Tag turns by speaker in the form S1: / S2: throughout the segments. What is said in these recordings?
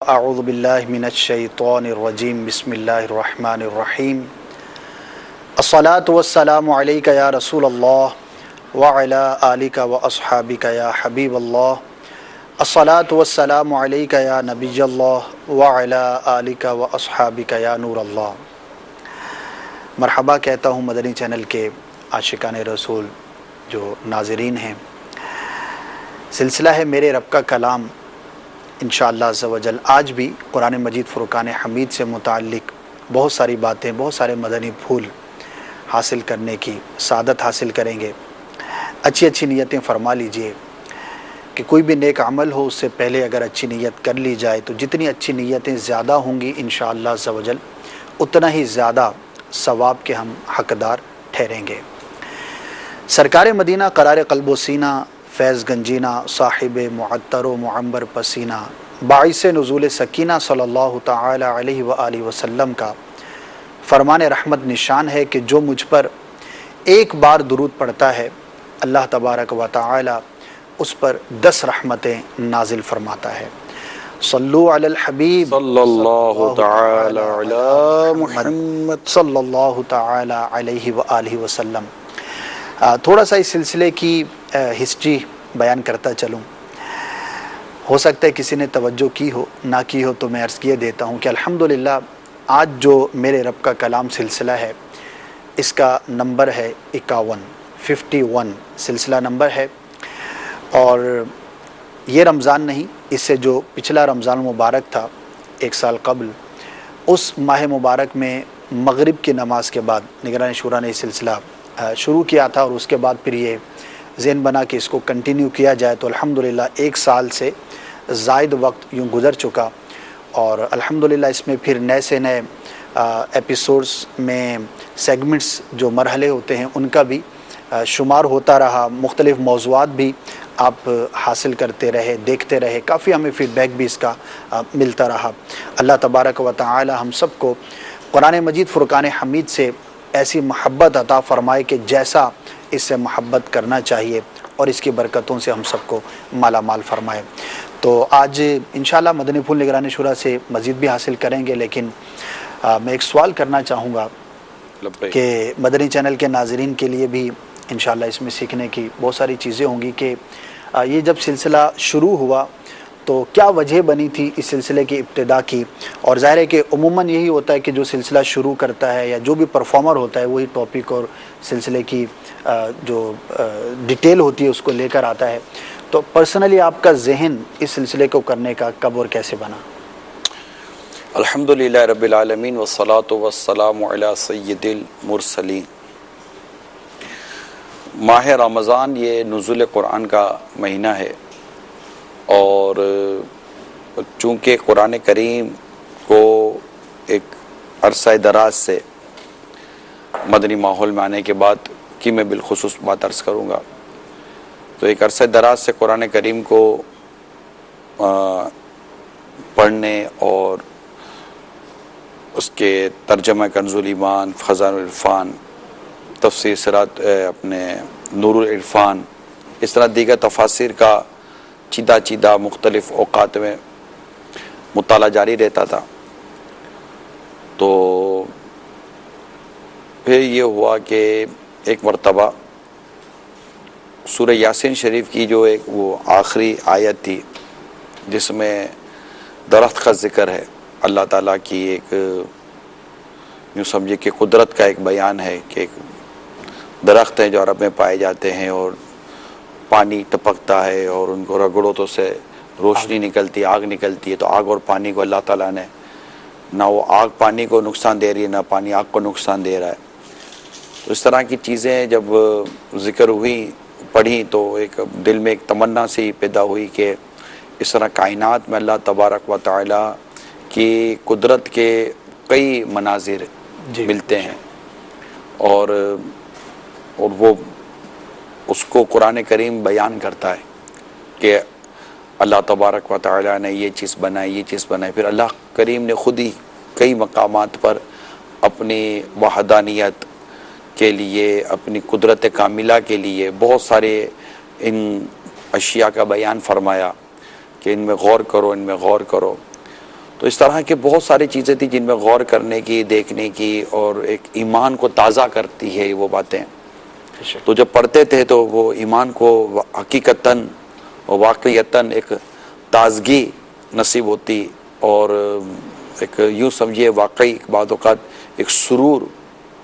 S1: अऊज़ु बिल्लाहि मिनश्शैतानिर्रजीम बिस्मिल्लाहिर्रहमानिर्रहीम अस्सलातु वस्सलामु अलैका या रसूलल्लाह व अला आलिका व अस्हाबिका या हबीबल्लाह अस्सलातु वस्सलामु अलैका या नबियल्लाह व अला आलिका व अस्हाबिका या नूरल्लाह। मरहबा कहता हूँ मदनी चैनल के आशिकाने रसूल जो नाज़रीन हैं। सिलसिला है मेरे रब का कलाम। इंशाअल्लाह अज़्ज़ा वजल आज भी कुरान मजीद फ़ुरक़ान हमीद से मुताल्लिक़ बहुत सारी बातें, बहुत सारे मदनी फूल हासिल करने की सादत हासिल करेंगे। अच्छी अच्छी नीयतें फरमा लीजिए कि कोई भी नेक अमल हो उससे पहले अगर अच्छी नीयत कर ली जाए तो जितनी अच्छी नीयतें ज़्यादा होंगी इंशाअल्लाह अज़्ज़ा वजल उतना ही ज़्यादा सवाब के हम हक़दार ठहरेंगे। सरकार मदीना करार क़ल्ब व सीना फैज़ गंजीना साहिब मुअत्तर व मुअम्बर पसीना बाइस नुज़ूल सकीना सल्लल्लाहु ताला अलैहि व आलिहि वसल्लम का फरमान रहमत निशान है कि जो मुझ पर एक बार दुरूद पढ़ता है अल्लाह तबारक व ताला उस पर 10 रहमतें नाजिल फरमाता है। सल्लु अलल हबीब
S2: सल्लल्लाहु ताला अला मुहम्मद
S1: सल्लल्लाहु ताला अलैहि व आलिहि वसल्लम। थोड़ा सा इस सिलसिले की हिस्ट्री बयान करता चलूँ। हो सकता है किसी ने तवज्जो की हो ना की हो, तो मैं अर्ज़ किए देता हूँ कि अल्हम्दुलिल्लाह आज जो मेरे रब का कलाम सिलसिला है इसका नंबर है 51 सिलसिला नंबर है। और ये रमज़ान नहीं, इससे जो पिछला रमज़ान मुबारक था 1 साल कबल, उस माह मुबारक में मगरिब की नमाज के बाद निगरान शूरा ने सिलसिला शुरू किया था और उसके बाद फिर ये ज़हन बना कि इसको कंटिन्यू किया जाए। तो अल्हम्दुलिल्लाह 1 साल से ज़ायद वक्त यूँ गुज़र चुका और अल्हम्दुलिल्लाह इसमें फिर नए से नए एपिसोड्स में सेगमेंट्स जो मरहले होते हैं उनका भी शुमार होता रहा। मुख्तलिफ़ मौज़ूआत भी आप हासिल करते रहे, देखते रहे, काफ़ी हमें फ़ीडबैक भी इसका मिलता रहा। अल्लाह तबारक व तआला हम सब को कुरान मजीद फ़ुरक़ान हमीद से ऐसी मोहब्बत अता फ़रमाए कि जैसा इससे मोहब्बत करना चाहिए और इसकी बरकतों से हम सबको माला माल फ़रमाए। तो आज इंशाअल्लाह मदनी फूल निगरानी शुरा से मज़ीद भी हासिल करेंगे, लेकिन मैं एक सवाल करना चाहूँगा कि मदनी चैनल के नाज़रीन के लिए भी इंशाअल्लाह इसमें सीखने की बहुत सारी चीज़ें होंगी कि ये जब सिलसिला शुरू हुआ तो क्या वजह बनी थी इस सिलसिले की इब्तिदा की। और ज़ाहिर है कि उमूमन यही होता है कि जो सिलसिला शुरू करता है या जो भी परफॉर्मर होता है वही टॉपिक और सिलसिले की जो डिटेल होती है उसको लेकर आता है। तो पर्सनली आपका जहन इस सिलसिले को करने का कब और कैसे बना?
S2: अल्हम्दुलिल्लाह रब्बिल आलमीन वस्सलातु वस्सलामु अला सय्यिदिल मुरसलीन। माह रमज़ान ये नुज़ूल कुरान का महीना है और चूँकि कुरान करीम को एक अरसा दराज से मदनी माहौल में आने के बाद की मैं बिलखुसूस बात अर्ज़ करूँगा, तो एक अरसा दराज से कुरान करीम को पढ़ने और उसके तर्जमा कंज़ुल ईमान, ख़ज़ानुल इरफ़ान, तफ़सीर सिरात, अपने नूरुल इरफ़ान, इस तरह दीगर तफ़ासिर का चीदा मुख्तलिफ़ औक़ात में मुताला जारी रहता था। तो फिर ये हुआ कि एक मरतबा सूरह यासीन शरीफ की जो एक वो आखिरी आयत थी जिसमें दरख्त का ज़िक्र है, अल्लाह ताला की एक यूँ समझिए कि कुदरत का एक बयान है कि एक दरख्त हैं जो अरब में पाए जाते हैं और पानी टपकता है और उनको रगड़ो तो से रोशनी निकलती है, आग निकलती है। तो आग और पानी को अल्लाह ताला ने, ना वो आग पानी को नुकसान दे रही है ना पानी आग को नुकसान दे रहा है। तो इस तरह की चीज़ें जब ज़िक्र हुई, पढ़ी, तो एक दिल में एक तमन्ना सी पैदा हुई कि इस तरह कायनात में अल्लाह तबारक व तआला की कुदरत के कई मनाजिर मिलते हैं और वो उसको कुरान करीम बयान करता है कि अल्लाह तबारक व तआला ने ये चीज़ बनाई, ये चीज़ बनाई। फिर अल्लाह करीम ने ख़ुद ही कई मकामात पर अपनी वहदानियत के लिए, अपनी कुदरत कामिला के लिए बहुत सारे इन अशिया का बयान फरमाया कि इनमें गौर करो, इनमें गौर करो। तो इस तरह के बहुत सारी चीज़ें थी जिनमें गौर करने की, देखने की, और एक ईमान को ताज़ा करती है वो बातें। तो जब पढ़ते थे तो वो ईमान को हकीकतन और वाक़ईतन एक ताजगी नसीब होती, और एक यूँ समझिए वाकई बाद औक़ात एक सुरूर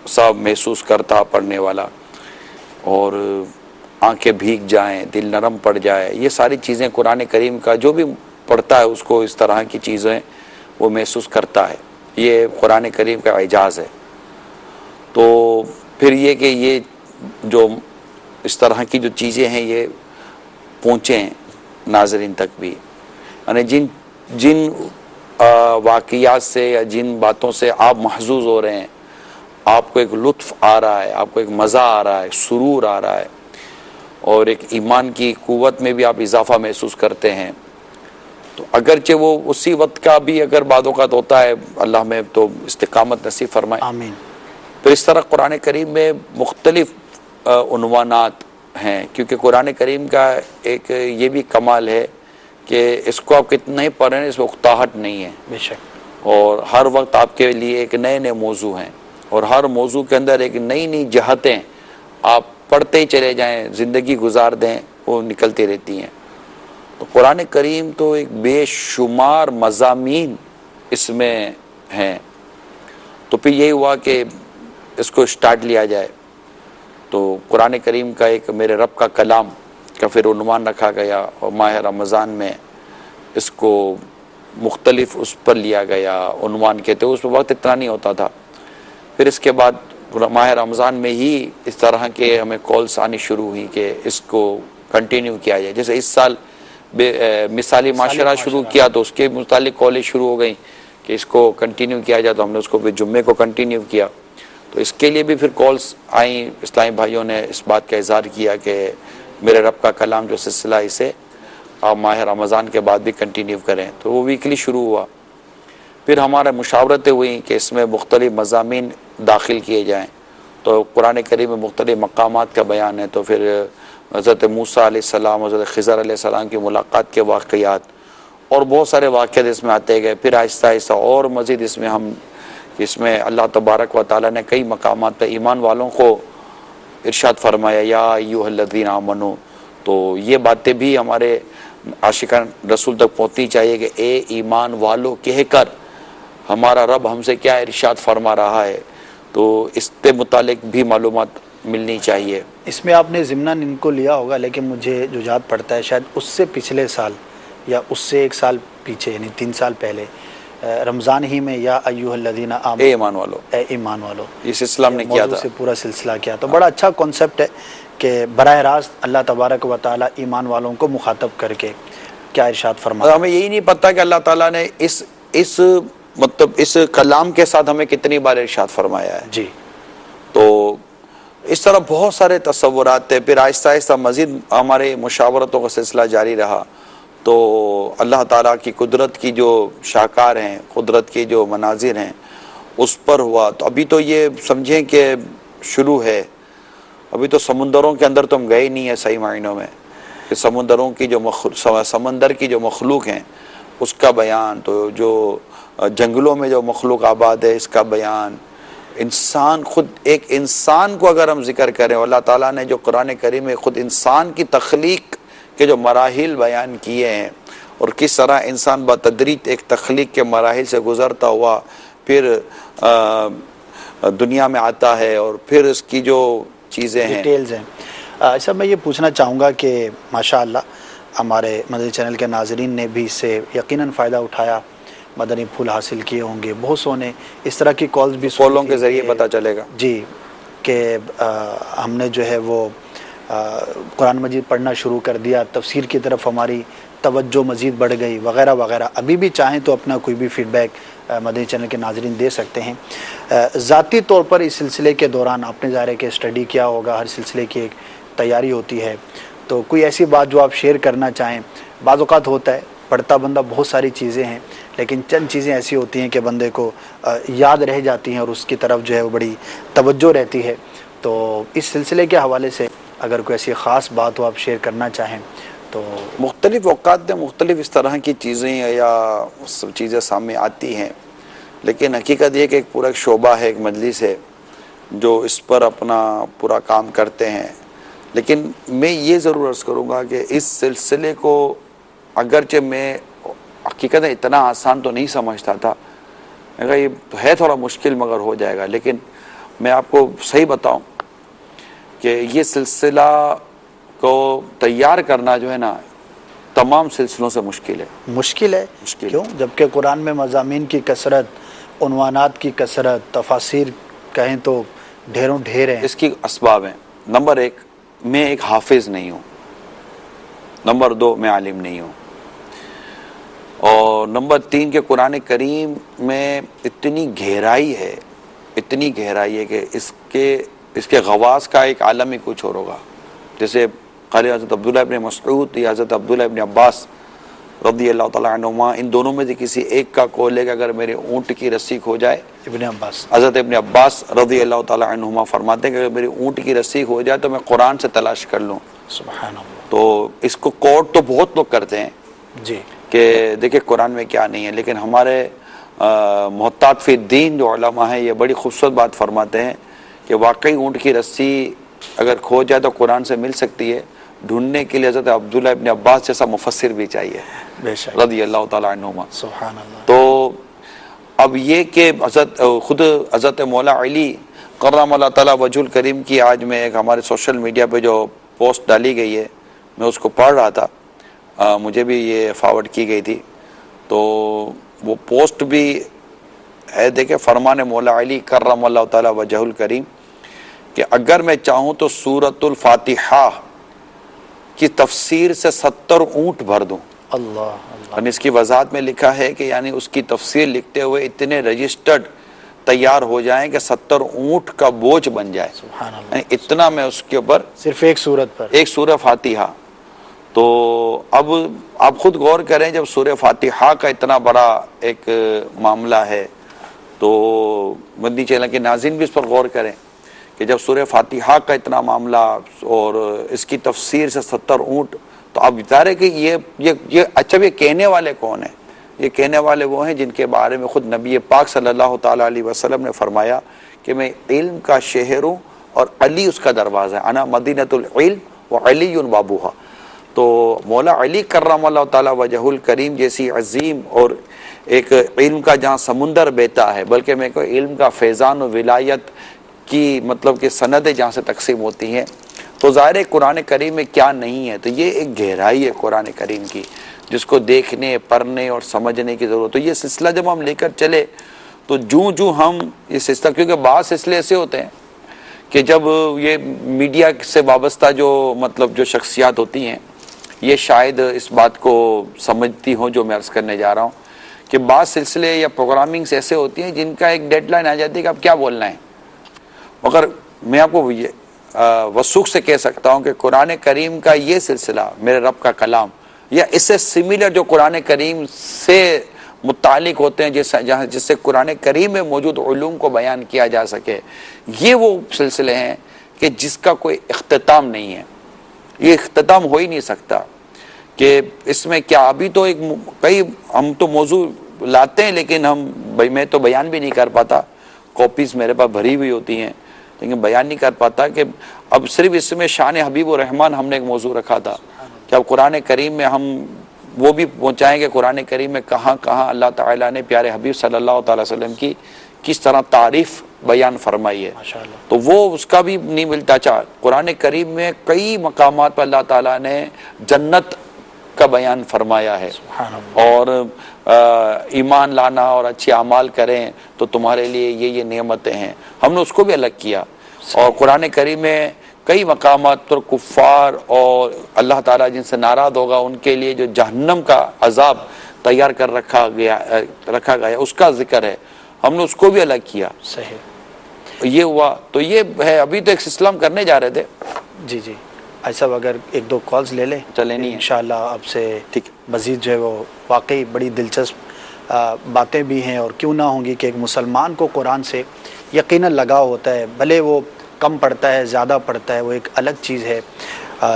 S2: सा महसूस करता पढ़ने वाला, और आंखें भीग जाएं, दिल नरम पड़ जाए। ये सारी चीज़ें कुरान करीम का जो भी पढ़ता है उसको इस तरह की चीज़ें वो महसूस करता है। ये कुरान करीम का एजाज़ है। तो फिर ये कि ये जो इस तरह की जो चीज़ें हैं ये पहुँचें नाज़रीन तक भी, यानी जिन जिन वाक़ियात से या जिन बातों से आप महजूज़ हो रहे हैं, आपको एक लुत्फ़ आ रहा है, आपको एक मज़ा आ रहा है, सुरूर आ रहा है, और एक ईमान की क़ुव्वत में भी आप इजाफ़ा महसूस करते हैं, तो अगरचे वो उसी वक्त का भी अगर बाद औक़ात होता है, अल्लाह में तो इस्तिक़ामत नसीब फरमाए, आमीन। तो इस तरह कुरान करीम में मुख्तलिफ़ उन्वानात हैं, क्योंकि कुरान करीम का एक ये भी कमाल है कि इसको आप कितना ही पढ़ें इसमें उकताहट नहीं है बेशक, और हर वक्त आपके लिए एक नए नए मौजू हैं, और हर मौजू के अंदर एक नई नई जहतें आप पढ़ते ही चले जाएं, ज़िंदगी गुजार दें, वो निकलती रहती हैं। तो कुरान करीम तो एक बेशुमार मज़ामीन इसमें हैं। तो फिर यही हुआ कि इसको स्टार्ट लिया जाए। तो कुरान करीम का एक मेरे रब का कलाम का फिर उन्वान रखा गया, और माह रमज़ान में इसको मुख्तलिफ उस पर लिया गया उन्वान के, तो उस वक्त इतना नहीं होता था। फिर इसके बाद माह रमज़ान में ही इस तरह के हमें कॉल्स आनी शुरू हुई कि इसको कंटिन्यू किया जाए। जैसे इस साल मिसाली माशरा शुरू किया तो उसके मुतालिक कॉलेज शुरू हो गई कि इसको कंटिन्यू किया जाए, तो हमने उसको फिर जुम्मे को कंटिन्यू किया। तो इसके लिए भी फिर कॉल्स आई, इस्लामी भाइयों ने इस बात का इज़हार किया कि मेरे रब का कलाम जो सिलसिला इसे आप माह रमज़ान के बाद भी कंटिन्यू करें। तो वो वीकली शुरू हुआ। फिर हमारे मुशावरतें हुई कि इसमें मुख्तलिफ़ मज़ामीन दाखिल किए जाएँ। तो कुरान करीम में मुख्तलिफ़ मकामात का बयान है। तो फिर हज़रत मूसा अलैहिस्सलाम, हज़रत ख़िज़र अलैहिस्सलाम की मुलाकात के वाक़यात और बहुत सारे वाक़यात इसमें आते गए। फिर आहिस्ता आहिस्ता और मज़ीद इसमें अल्लाह तबारक व तआला ने कई मकामात पर ईमान वालों को इरशाद फरमाया, या अय्युहल्लज़ीना आमनू। तो ये बातें भी हमारे आशिकान रसूल तक पहुँचनी चाहिए कि ए ईमान वालों कहकर हमारा रब हमसे क्या इरशाद फरमा रहा है, तो इसके मुतालिक भी मालूमात मिलनी चाहिए।
S1: इसमें आपने ज़िम्नन इनको लिया होगा, लेकिन मुझे जो याद पड़ता है शायद उससे पिछले साल या उससे एक साल पीछे, यानी 3 साल पहले रमज़ान ही में या अय्युहल्लज़ीना आमनू, ए ईमान वालों, ए ईमान वालों, ये सिलसिला हमने किया था, से पूरा सिलसिला किया। तो बड़ा अच्छा कॉन्सेप्ट है कि बराह रास्त अल्लाह तबारक व तआला ईमान वालों को मुखातब करके क्या इरशाद फरमाया।
S2: हमें यही नहीं पता कि अल्लाह ताला ने इस मतलब इस कलाम के साथ हमें कितनी बार इरशाद फरमाया है जी। तो इस तरह बहुत सारे तसव्वुरात थे। फिर आहिस्ता आहिस्ता मज़ीद हमारे मुशावरतों का सिलसिला जारी रहा। तो अल्लाह ताला की कुदरत की जो शाहकार हैं, कुदरत के जो मनाजिर हैं, उस पर हुआ। तो अभी तो ये समझें कि शुरू है, अभी तो समुंदरों के अंदर तो हम गए नहीं है सही मायनों में, कि समुंदरों की जो समंदर की जो मखलूक हैं उसका बयान, तो जो जंगलों में जो मखलूक आबाद है इसका बयान, इंसान खुद एक इंसान को अगर हम जिक्र करें, अल्लाह ताला ने जो कुरान करीम में खुद इंसान की तख्लीक के जो मराहिल बयान किए हैं और किस तरह इंसान बतदरीज एक तख्लीक के मराहिल से गुज़रता हुआ फिर दुनिया में आता है, और फिर इसकी जो चीज़ें हैं,
S1: डिटेल्स हैं। अच्छा, मैं ये पूछना चाहूँगा कि माशाअल्लाह हमारे मदनी चैनल के नाज़रीन ने भी इससे यकीनन फ़ायदा उठाया, मदनी फूल हासिल किए होंगे। बहुत सोने इस तरह की कॉल्स भी
S2: कॉलों के ज़रिए पता चलेगा
S1: जी कि हमने जो है वो कुरान मजीद पढ़ना शुरू कर दिया, तफसीर की तरफ हमारी तवज्जो मज़ीद बढ़ गई वग़ैरह वग़ैरह। अभी भी चाहें तो अपना कोई भी फ़ीडबैक मदनी चैनल के नाज़रीन दे सकते हैं। ज़ाती तौर पर इस सिलसिले के दौरान आपने ज़ाहिर के स्टडी किया होगा, हर सिलसिले की एक तैयारी होती है, तो कोई ऐसी बात जो आप शेयर करना चाहें। बाज़ औक़ात होता है पढ़ता बंदा बहुत सारी चीज़ें हैं, लेकिन चंद चीज़ें ऐसी होती हैं कि बंदे को याद रह जाती हैं और उसकी तरफ जो है वो बड़ी तवज्जो रहती है। तो इस सिलसिले के हवाले से अगर कोई ऐसी ख़ास बात हो आप शेयर करना चाहें तो
S2: मुख्तलिफ औक़ात में मुख्तलिफ इस तरह की चीज़ें या सब चीज़ें सामने आती हैं, लेकिन हकीकत ये कि एक पूरा शोबा है, एक मजलिस है जो इस पर अपना पूरा काम करते हैं। लेकिन मैं ये ज़रूर अर्ज़ करूँगा कि इस सिलसिले को अगरचे मैं हकीकत इतना आसान तो नहीं समझता था, मैं ये है थोड़ा मुश्किल मगर हो जाएगा। लेकिन मैं आपको सही बताऊं कि ये सिलसिला को तैयार करना जो है ना, तमाम सिलसिलों से मुश्किल है।
S1: मुश्किल है।
S2: मुश्किल।
S1: क्यों? जबकि कुरान में मज़ामीन की कसरत, उन्वानात की कसरत, तफासिर कहें तो ढेरों ढेर हैं।
S2: इसकी असबाब हैं। नंबर 1, मैं एक हाफिज़ नहीं हूँ। नंबर 2, मैं आलिम नहीं हूँ। और नंबर 3 के कुरान करीम में इतनी गहराई है, इतनी गहराई है कि इसके गवास का एक आलम ही कुछ और होगा। जैसे क़ारी हज़रत अब्दुल्ला इब्न मसऊद या हज़रत अब्दुल्ला इब्न अब्बास रज़ी अल्लाह तआला अन्हुमा, इन दोनों में से किसी एक का कौल है कि अगर मेरे ऊँट की रस्सी खो जाए,
S1: इब्न अब्बास,
S2: हज़रत इब्न अब्बास रज़ी अल्लाह तआला अन्हुमा फरमाते हैं कि अगर मेरी ऊँट की रस्सी खो जाए तो मैं कुरान से तलाश कर लूँ।
S1: सुभान अल्लाह।
S2: तो इसको कोट तो बहुत लोग करते हैं
S1: जी
S2: कि देखिए कुरान में क्या नहीं है, लेकिन हमारे मुहत्तात फी दीन जो उलमा हैं ये बड़ी खूबसूरत बात फरमाते हैं कि वाकई ऊँट की रस्सी अगर खो जाए तो कुरान से मिल सकती है। ढूंढने के लिए हज़रत अब्दुल्ला इब्न अब्बास जैसा मुफस्सिर भी चाहिए
S1: बेशक,
S2: रज़ी अल्लाह तआला अन्हुमा।
S1: सुभान अल्लाह।
S2: तो अब ये कि खुद हज़रत मौला अली कर्रमल्लाहु तआला वजहुल करीम की आज मैं एक हमारे सोशल मीडिया पे जो पोस्ट डाली गई है, मैं उसको पढ़ रहा था, मुझे भी ये फॉरवर्ड की गई थी। तो वो पोस्ट भी है, देखे फरमान मौला अली कर्रमल्लाहु तआला वजहुल करीम कि अगर मैं चाहूँ तो सूरतुल फातिहा की तफसीर से 70 ऊँट भर दूँ।
S1: अल्लाह अल्लाह।
S2: और इसकी वजाहत में लिखा है कि यानी उसकी तफसीर लिखते हुए इतने रजिस्टर्ड तैयार हो जाएं कि 70 ऊँट का बोझ बन जाए।
S1: सुभान अल्लाह।
S2: यानी इतना मैं उसके ऊपर
S1: सिर्फ एक सूरत पर,
S2: एक सूरह फातिहा। तो अब आप खुद गौर करें, जब सूरह फातिहा का इतना बड़ा एक मामला है तो मदनी चैनल के नाज़रीन भी इस पर गौर करें कि जब सूरह फातिहा का इतना मामला और इसकी तफसीर से 70 ऊँट, तो आप बता रहे कि ये अच्छा, ये कहने वाले कौन हैं? ये कहने वाले वो हैं जिनके बारे में खुद नबी पाक सल्लल्लाहु ताला अलैहि वसल्लम ने फरमाया कि मैं इल्म का शहर हूँ और अली उसका दरवाज़ा है, अना मदीनतुल इल्म व अलीयुन बाबूहा। तो मौला अली कर्रमल्लाहु ताला वजहुल करीम जैसी अजीम और एक इल्म का जहाँ समुंदर बहता है, बल्कि मैं को इल्म का फैज़ान व विलायत की मतलब कि सनदें जहाँ से तकसीम होती हैं, तो ज़ाहिर कुरान करीम में क्या नहीं है। तो ये एक गहराई है कुरान करीम की, जिसको देखने, पढ़ने और समझने की ज़रूरत। तो ये सिलसिला जब हम लेकर चले तो जूँ हम ये सिलसिला, क्योंकि बाद सिलसिले ऐसे होते हैं कि जब ये मीडिया से वाबस्ता जो मतलब जो शख्सियात होती हैं, ये शायद इस बात को समझती हों जो मैं अर्ज़ करने जा रहा हूँ कि बाद सिलसिले या प्रोग्रामिंग्स ऐसे होती हैं जिनका एक डेडलाइन आ जाती है कि अब क्या बोलना है। मगर मैं आपको ये वसूख से कह सकता हूँ कि कुरान करीम का ये सिलसिला, मेरे रब का कलाम, या इससे सिमिलर जो कुरान करीम से मुतालिक होते हैं, जिससे कुरान करीम में मौजूद उलूम को बयान किया जा सके, ये वो सिलसिले हैं कि जिसका कोई इख्तिताम नहीं है। ये इख्तिताम हो ही नहीं सकता कि इसमें क्या, अभी तो कई हम तो मौजू लाते हैं लेकिन मैं तो बयान भी नहीं कर पाता, कॉपीज़ मेरे पास भरी हुई होती हैं लेकिन बयान नहीं कर पाता कि अब सिर्फ इसमें शान हबीब रहमान हमने एक मौजू रखा था कि अब कुरान करीम में हम वो भी पहुँचाएँगे कुरान करीम में कहाँ कहाँ अल्लाह ताला ने प्यारे हबीब सल्लल्लाहु अलैहि वसल्लम की किस तरह तारीफ़ बयान फरमाई है। माशाअल्लाह। तो वो उसका भी नहीं मिलता। कुरान करीम में कई मकामात पर अल्लाह ताला ने जन्नत का बयान फरमाया है और ईमान लाना और अच्छे अमाल करें तो तुम्हारे लिए ये नेमतें हैं, हमने उसको भी अलग किया। और कुरान करीम में कई मकामात पर कुफ़ार और अल्लाह ताला जिनसे नाराज़ होगा उनके लिए जो जहन्नम का अजाब तैयार कर रखा गया उसका जिक्र है, हमने उसको भी अलग किया।
S1: सही,
S2: ये हुआ। तो ये है, अभी तो एक सिलसिला करने जा रहे थे।
S1: जी जी, ऐसा अगर एक दो कॉल्स ले लें
S2: चले नहीं
S1: इंशाअल्लाह आपसे
S2: ठीक
S1: मज़ीद जो है वो वाकई बड़ी दिलचस्प बातें भी हैं और क्यों ना होंगी कि एक मुसलमान को कुरान से यकीनन लगाव होता है, भले वो कम पढ़ता है ज़्यादा पढ़ता है वो एक अलग चीज़ है,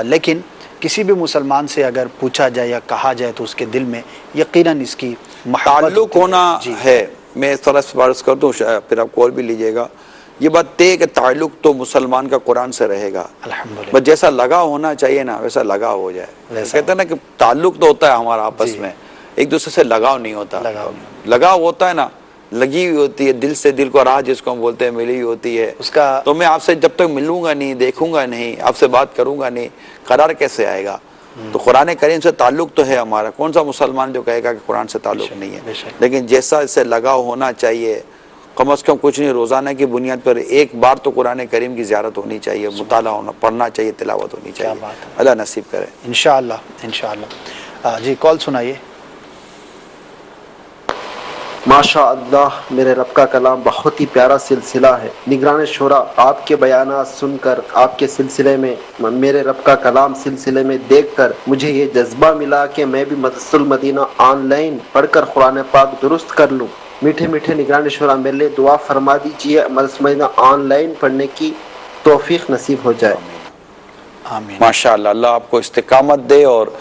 S1: लेकिन किसी भी मुसलमान से अगर पूछा जाए या कहा जाए तो उसके दिल में यकीनन इसकी मोहब्बत
S2: ताल्लुक
S1: होती
S2: होना
S1: जी।
S2: है। मैं थोड़ा सिफारिश कर दूं, फिर आप कॉल भी लीजिएगा। ये बात तय है कि ताल्लुक तो मुसलमान का कुरान से रहेगा,
S1: अल्हम्दुलिल्लाह।
S2: बस जैसा लगाव होना चाहिए ना वैसा लगाव हो जाए।
S1: वैसा
S2: कहते हैं ना कि ताल्लुक तो होता है हमारा आपस
S1: जी।
S2: में, एक दूसरे से लगाव नहीं होता।
S1: लगाव नहीं
S2: लगाव होता है ना, लगी हुई होती है, दिल से दिल को राह जिसको हम बोलते हैं मिली हुई होती है
S1: उसका।
S2: तो मैं आपसे जब तक मिलूंगा नहीं, देखूंगा नहीं, आपसे बात करूंगा नहीं, करार कैसे आएगा? तो कुरान करीम से ताल्लुक तो है हमारा। कौन सा मुसलमान जो कहेगा कि कुरान से ताल्लुक नहीं है? लेकिन जैसा इससे लगाव होना चाहिए, कम अज़ कम कुछ नहीं, रोज़ाना की बुनियाद पर एक बार तो कुरान करीम की ज़ियारत होनी चाहिए, मुताला होना, पढ़ना चाहिए, तिलावत होनी चाहिए। अल्लाह नसीब करे
S1: इंशाअल्लाह इंशाअल्लाह। जी कॉल सुनाइए।
S3: माशा अल्लाह, मेरे रब का कलाम बहुत ही प्यारा सिलसिला है। निगरान शुरा, आपके बयानात सुनकर, आपके सिलसिले में, मेरे रब का कलाम सिलसिले में देखकर मुझे ये जज्बा मिला कि मैं भी मदरसुल मदीना ऑनलाइन पढ़कर कुरान पाक दुरुस्त कर लूँ। मीठे मीठे निगरान शुरा, मेरे लिए दुआ फरमा दीजिए मदरसुल मदीना ऑनलाइन पढ़ने की तौफीक नसीब हो जाए।
S1: आमीन।
S2: माशाअल्लाह, अल्लाह आपको इस्तिकामत दे और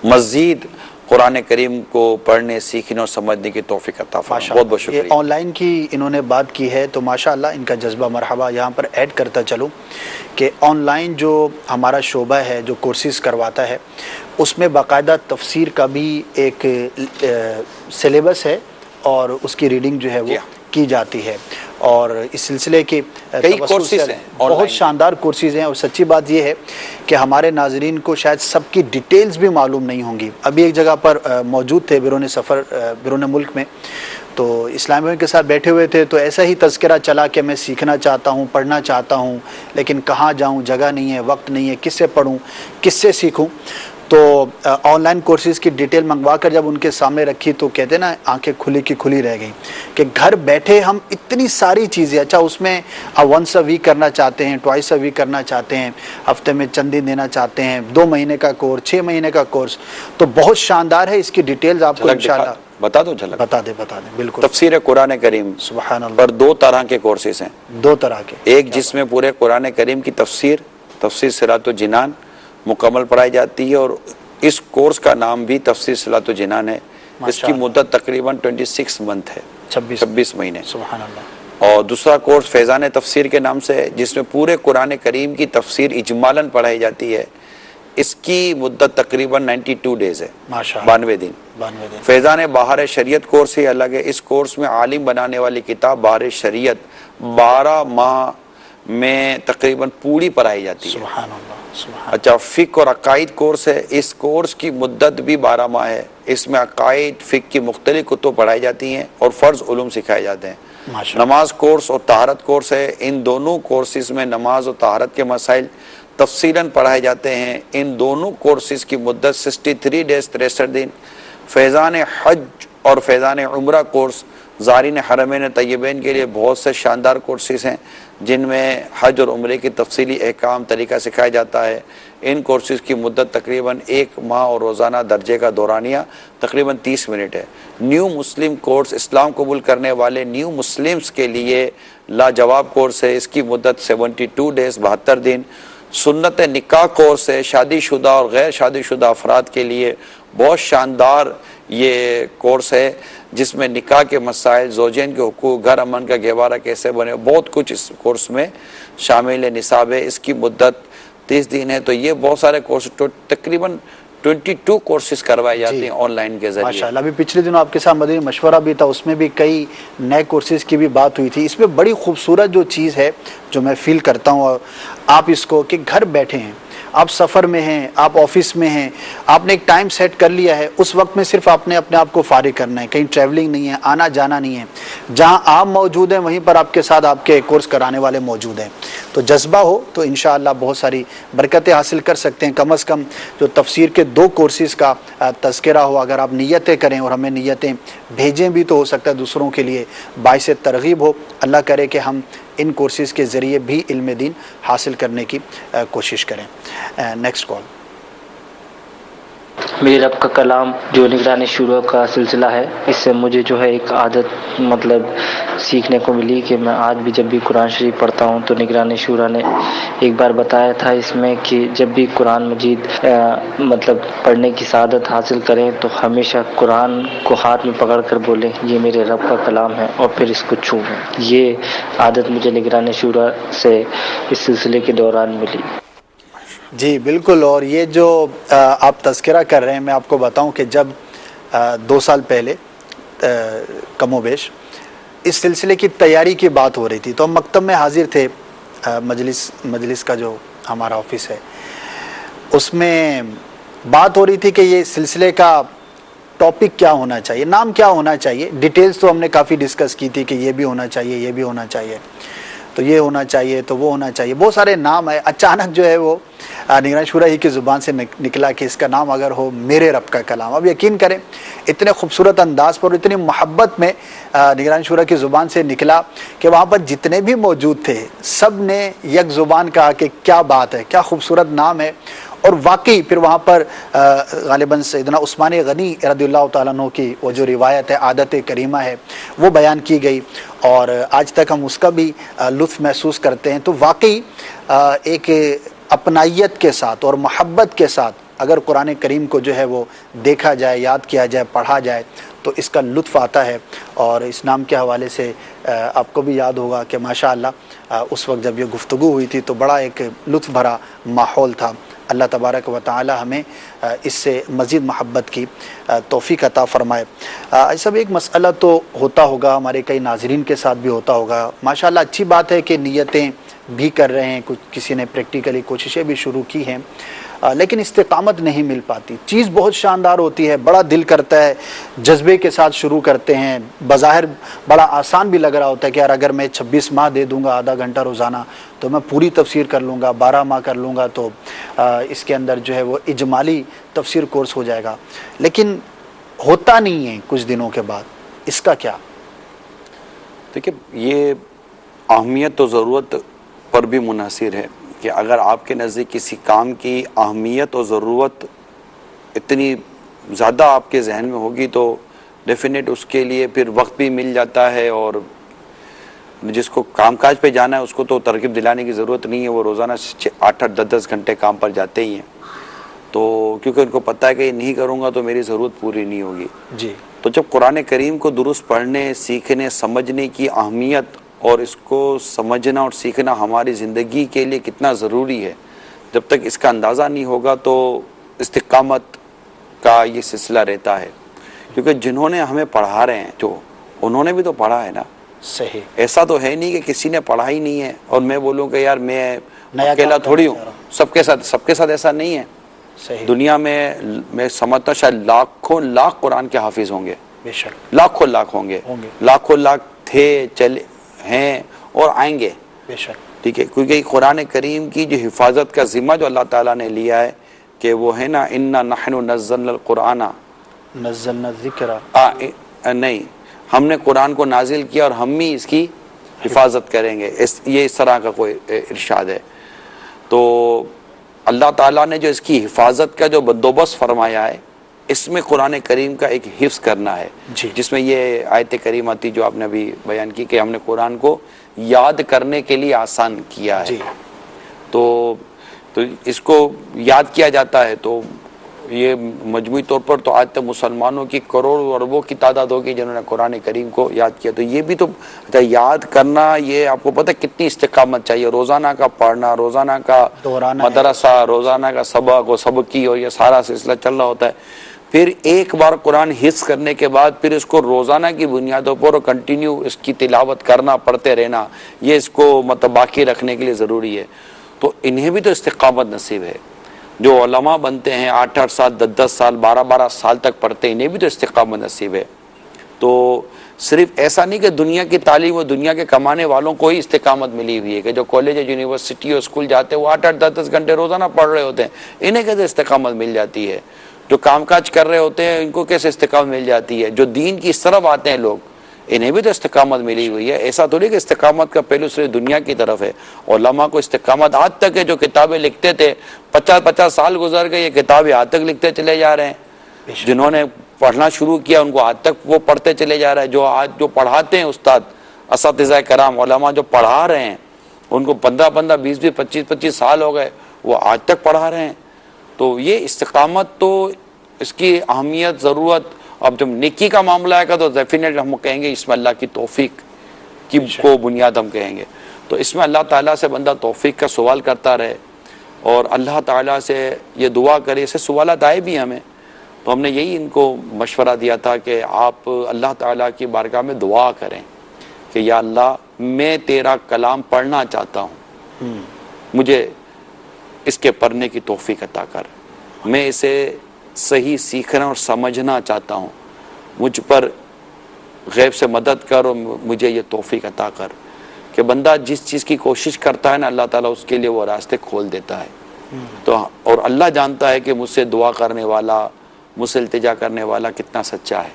S2: मज़ीद कुरान करीम को पढ़ने, सीखने और समझने की तौफीक अता फरमाए। बहुत बहुत शुक्रिया।
S1: ऑनलाइन की इन्होंने बात की है तो माशाअल्लाह इनका जज्बा मरहबा। यहाँ पर ऐड करता चलूँ कि ऑनलाइन जो हमारा शोबा है जो कोर्सेज़ करवाता है उसमें बाकायदा तफसीर का भी एक सिलेबस है और उसकी रीडिंग जो है वो की जाती है। और इस सिलसिले के
S2: कई कोर्सेज हैं,
S1: बहुत शानदार कोर्सेज हैं। और सच्ची बात यह है कि हमारे नाजरीन को शायद सबकी डिटेल्स भी मालूम नहीं होंगी। अभी एक जगह पर मौजूद थे बिरून सफ़र, बिरून मुल्क में, तो इस्लामियों के साथ बैठे हुए थे तो ऐसा ही तज़किरा चला कि मैं सीखना चाहता हूँ, पढ़ना चाहता हूँ, लेकिन कहाँ जाऊँ, जगह नहीं है, वक्त नहीं है, किससे पढ़ूँ, किससे सीखूँ। तो ऑनलाइन कोर्सेज़ की डिटेल मंगवा कर जब उनके सामने रखी तो कहते ना आंखें खुली की खुली रह गई कि घर बैठे हम इतनी सारी चीज़ें, अच्छा उसमें आप वंस अ वीक करना चाहते हैं, ट्वाइस अ वीक करना चाहते हैं, हफ्ते में चंद दिन देना चाहते हैं, 2 महीने का कोर्स, 6 महीने का कोर्स, तो बहुत शानदार है। इसकी डिटेल्स आपको इंशाल्लाह
S2: बता दो, झलक
S1: बता दे बिल्कुल।
S2: तफसीर कुरान करीम
S1: सुभान अल्लाह
S2: पर 2 तरह के कोर्सेज हैं।
S1: 2 तरह के,
S2: एक जिसमें पूरे कुरान करीम की तफसीर सिरातो जिनान मुकम्मल पढ़ाई जाती है और इस कोर्स का नाम भी तफसीर सिरातो जिनान है। इसकी मुद्दत तकरीबन 26 मंथ है, 26 महीने।
S1: सुभान अल्लाह।
S2: और दूसरा कोर्स फैज़ान तफसीर के नाम से है जिसमें पूरे कुरान करीम की तफसीर इजमालन पढ़ाई जाती है। इसकी मुद्दत तकरीबन 92 डेज है, 92 दिन। फैज़ान बहार शरीयत कोर्स ही अलग है। इस कोर्स में आलिम बनाने वाली किताब बहार शरीयत 12 माह में तकरीबन पूरी पढ़ाई जाती है।
S1: सुभान अल्लाह, सुभान।
S2: अच्छा, फ़िक़्ह और अक़ाइद कोर्स है। इस कोर्स की मुद्दत भी 12 माह है। इसमें अक़ाइद, फ़िक़्ह की मुख्तलिफ़ कुतुब पढ़ाई जाती हैं और फ़र्ज़ उलूम सिखाए जाते हैं। नमाज कोर्स और तहारत कोर्स है। इन दोनों कोर्सेज़ में नमाज और तहारत के मसाइल तफसीलन पढ़ाए जाते हैं। इन दोनों कोर्सेज़ की मुद्दत 63 डेज 63 दिन। फैज़ान हज और फैज़ान उम्रा कोर्स ज़ारिन हरमैन तय्यबैन के लिए बहुत से शानदार कोर्सेज़ हैं जिनमें हज और उम्रे की तफसीली अहकाम तरीका सिखाया जाता है। इन कोर्सेज़ की मुद्दत तकरीबन 1 माह और रोज़ाना दर्जे का दौरानिया तकरीबन 30 मिनट है। न्यू मुस्लिम कोर्स, इस्लाम कबूल करने वाले न्यू मुस्लिम्स के लिए लाजवाब कोर्स है। इसकी मुद्दत 72 डेज 72 दिन। सुन्नत निकाह कोर्स है। शादीशुदा और गैर शादीशुदा अफराद के लिए बहुत शानदार ये कोर्स है जिसमें निकाह के मसाइल, ज़ौजैन के हुकूक, घर अमन का गहवारा कैसे बने, बहुत कुछ इस कोर्स में शामिल है। निसाब है। इसकी मुद्दत 30 दिन है। तो ये बहुत सारे कोर्स, तकरीबन 22 कोर्सेज करवाए जाते हैं ऑनलाइन के जरिए।
S1: माशाल्लाह। अभी पिछले दिनों आपके साथ मदनी मशवरा भी था, उसमें भी कई नए कोर्सेज की भी बात हुई थी। इसमें बड़ी खूबसूरत जो चीज़ है जो मैं फील करता हूँ, और आप इसको कि घर बैठे हैं, आप सफ़र में हैं, आप ऑफिस में हैं, आपने एक टाइम सेट कर लिया है, उस वक्त में सिर्फ आपने अपने आप को फारिग करना है, कहीं ट्रैवलिंग नहीं है, आना जाना नहीं है, जहां आप मौजूद हैं वहीं पर आपके साथ आपके कोर्स कराने वाले मौजूद हैं। तो जज्बा हो तो इंशाअल्लाह बहुत सारी बरकतें हासिल कर सकते हैं। कम अज़ कम जो तफसीर के 2 कोर्सेज़ का तज़किरा हो, अगर आप नियतें करें और हमें नियतें भेजें भी तो हो सकता है दूसरों के लिए बाइस तरगीब हो। अल्लाह करे कि हम इन कोर्सेज़ के ज़रिए भी इल्म दीन हासिल करने की कोशिश करें। Next call.
S4: मेरे रब का कलाम जो निगरानी शुरू का सिलसिला है, इससे मुझे जो है एक आदत मतलब सीखने को मिली कि मैं आज भी जब भी कुरान शरीफ पढ़ता हूँ तो निगरानी शुरा ने एक बार बताया था इसमें कि जब भी कुरान मजीद मतलब पढ़ने की सादत हासिल करें तो हमेशा कुरान को हाथ में पकड़ कर बोलें ये मेरे रब का कलाम है और फिर इसको छूएं। ये आदत मुझे निगरानी शुरा से इस सिलसिले के दौरान मिली।
S1: जी बिल्कुल। और ये जो आप तज़किरा कर रहे हैं, मैं आपको बताऊं कि जब 2 साल पहले कमोबेश इस सिलसिले की तैयारी की बात हो रही थी तो हम मकतब में हाजिर थे। मजलिस का जो हमारा ऑफिस है उसमें बात हो रही थी कि ये सिलसिले का टॉपिक क्या होना चाहिए, नाम क्या होना चाहिए। डिटेल्स तो हमने काफ़ी डिस्कस की थी कि ये भी होना चाहिए, ये भी होना चाहिए, तो ये होना चाहिए, तो वो होना चाहिए, बहुत सारे नाम है। अचानक जो है वो निगरानी शुरा ही की ज़ुबान से निकला कि इसका नाम अगर हो मेरे रब का कलाम। अब यकीन करें इतने खूबसूरत अंदाज पर, इतनी मोहब्बत में निगरानी शुरा की ज़ुबान से निकला कि वहाँ पर जितने भी मौजूद थे सब ने एक ज़ुबान कहा कि क्या बात है, क्या खूबसूरत नाम है। और वाकई फिर वहाँ पर गालिबन सैयदना उस्मान गनी रदियल्लाहु ताला अन्हु की वो जो रिवायत है, आदत करीमा है, वो बयान की गई और आज तक हम उसका भी लुत्फ़ महसूस करते हैं। तो वाकई एक अपनाइयत के साथ और मोहब्बत के साथ अगर कुरान करीम को जो है वो देखा जाए, याद किया जाए, पढ़ा जाए तो इसका लुत्फ़ आता है। और इस नाम के हवाले से आपको भी याद होगा कि माशाअल्लाह उस वक्त जब ये गुफ्तगू हुई थी तो बड़ा एक लुत्फ़ भरा माहौल था। अल्लाह तबारक व तआला हमें इससे मज़ीद मोहब्बत की तौफ़ीक़ अता फ़रमाए। ऐसा भी एक मसला तो होता होगा, हमारे कई नाज़रीन के साथ भी होता होगा। माशाअल्लाह अच्छी बात है कि नीयतें भी कर रहे हैं, कुछ किसी ने प्रैक्टिकली कोशिशें भी शुरू की हैं, लेकिन इस्तिकामत नहीं मिल पाती। चीज़ बहुत शानदार होती है, बड़ा दिल करता है, जज्बे के साथ शुरू करते हैं, बज़ाहिर बड़ा आसान भी लग रहा होता है कि यार अगर मैं 26 माह दे दूंगा आधा घंटा रोज़ाना तो मैं पूरी तफसीर कर लूँगा, 12 माह कर लूँगा तो इसके अंदर जो है वो इजमाली तफसीर कोर्स हो जाएगा। लेकिन होता नहीं है कुछ दिनों के बाद, इसका क्या?
S2: देखिए, ये अहमियत तो ज़रूरत पर भी मुनहसिर है कि अगर आपके नज़दीक किसी काम की अहमियत और ज़रूरत इतनी ज़्यादा आपके जहन में होगी तो डेफिनेट उसके लिए फिर वक्त भी मिल जाता है। और जिसको कामकाज पे जाना है उसको तो तरकीब दिलाने की ज़रूरत नहीं है, वो रोज़ाना 8-8, 10-10 घंटे काम पर जाते ही हैं। तो क्योंकि उनको पता है कि ये नहीं करूँगा तो मेरी ज़रूरत पूरी नहीं होगी
S1: जी।
S2: तो जब कुरान करीम को दुरुस्त पढ़ने, सीखने, समझने की अहमियत और इसको समझना और सीखना हमारी ज़िंदगी के लिए कितना ज़रूरी है, जब तक इसका अंदाज़ा नहीं होगा तो इस्तिकामत का ये सिलसिला रहता है। क्योंकि जिन्होंने हमें पढ़ा रहे हैं जो, उन्होंने भी तो पढ़ा है ना।
S1: सही।
S2: ऐसा तो है नहीं कि किसी ने पढ़ा ही नहीं है और मैं बोलूँ कि यार मैं अकेला थोड़ी हूँ, सबके साथ ऐसा नहीं है।
S1: सही।
S2: दुनिया में मैं समझता हूँ शायद लाखों लाख कुरान के हाफिज होंगे,
S1: बेशक
S2: लाखों लाख होंगे, लाखों लाख थे, चले हैं और आएंगे, बेशक। ठीक है, क्योंकि कुरान करीम की जो हिफाजत का जिम्मा जो अल्लाह ताला ने लिया है कि वो है ना, इन्ना नहनु नज़्ज़लनल कुराना
S1: नज़्ज़लना ज़िक्रा,
S2: नहीं, हमने कुरान को नाजिल किया और हम ही इसकी हिफाजत करेंगे। ये इस तरह का कोई इरशाद है। तो अल्लाह ताला ने जो इसकी हिफाजत का जो बंदोबस्त फरमाया है, इसमें कुरान करीम का एक हिफ्ज़ करना है, जिसमें ये आयत करीम आती जो आपने अभी बयान की कि हमने कुरान को याद करने के लिए आसान किया है। तो इसको याद किया जाता है तो ये मजमूई तौर पर तो आज तक मुसलमानों की करोड़ों अरबों की तादाद होगी जिन्होंने कुरान करीम को याद किया। तो ये भी तो याद करना, ये आपको पता है कितनी इस्तिकामत चाहिए, रोज़ाना का पढ़ना, रोज़ाना का मदरसा, रोज़ाना का सबक और सबकी, और ये सारा सिलसिला चल रहा होता है। फिर एक बार कुरान हिफ्ज़ करने के बाद फिर इसको रोज़ाना की बुनियादों पर कंटिन्यू इसकी तिलावत करना, पढ़ते रहना, ये इसको मतलब बाकी रखने के लिए ज़रूरी है। तो इन्हें भी तो इस्तिकामत नसीब है। जो उलमा बनते हैं 8-8 साल, 10-10 साल, 12-12 साल तक पढ़ते हैं, इन्हें भी तो इस्तिकामत नसीब है। तो सिर्फ ऐसा नहीं कि दुनिया की तालीम और दुनिया के कमाने वालों को ही इस्तिकामत मिली हुई है कि जो कॉलेज, यूनिवर्सिटी और स्कूल जाते हैं वो 8-8, 10-10 घंटे रोज़ाना पढ़ रहे होते हैं, इन्हें कैसे इस्तिकामत मिल जाती है? जो कामकाज कर रहे होते हैं इनको कैसे इस्तिकामत मिल जाती है? जो दीन की इस तरफ आते हैं लोग, इन्हें भी तो इस्तिकामत मिली हुई है। ऐसा थोड़ी कि इस्तिकामत का पहलू सिर्फ दुनिया की तरफ है। उलमा को इस्तिकामत आज तक है, जो किताबें लिखते थे 50-50 साल गुजर गए, ये किताबें आज तक लिखते चले जा रहे हैं। जिन्होंने पढ़ना शुरू किया उनको आज तक वो पढ़ते चले जा रहे हैं। जो आज जो पढ़ाते हैं उस्ताद असातिज़ा कराम उलमा जो पढ़ा रहे हैं उनको 15-15, 20-20, 25-25 साल हो गए, वो आज तक पढ़ा रहे हैं। तो ये इस्तिकामत, तो इसकी अहमियत, ज़रूरत, अब जब नेकी का मामला आएगा तो डेफिनेटली हम कहेंगे इसमें अल्लाह की तौफीक की को बुनियाद हम कहेंगे। तो इसमें अल्लाह ताला से बंदा तौफीक का सवाल करता रहे और अल्लाह ताला से ये दुआ करे। इससे सवालत आए भी हमें, तो हमने यही इनको मशवरा दिया था कि आप अल्लाह ताला की बारगाह में दुआ करें कि या अल्लाह मैं तेरा कलाम पढ़ना चाहता हूँ, मुझे इसके पढ़ने की तौफीक अता कर, मैं इसे सही सीखना और समझना चाहता हूँ, मुझ पर गैब से मदद कर और मुझे ये तौफीक अता कर। कि बंदा जिस चीज़ की कोशिश करता है ना अल्लाह ताला उसके लिए वो रास्ते खोल देता है। तो और अल्लाह जानता है कि मुझसे दुआ करने वाला, मुझसे इल्तिजा करने वाला कितना सच्चा है।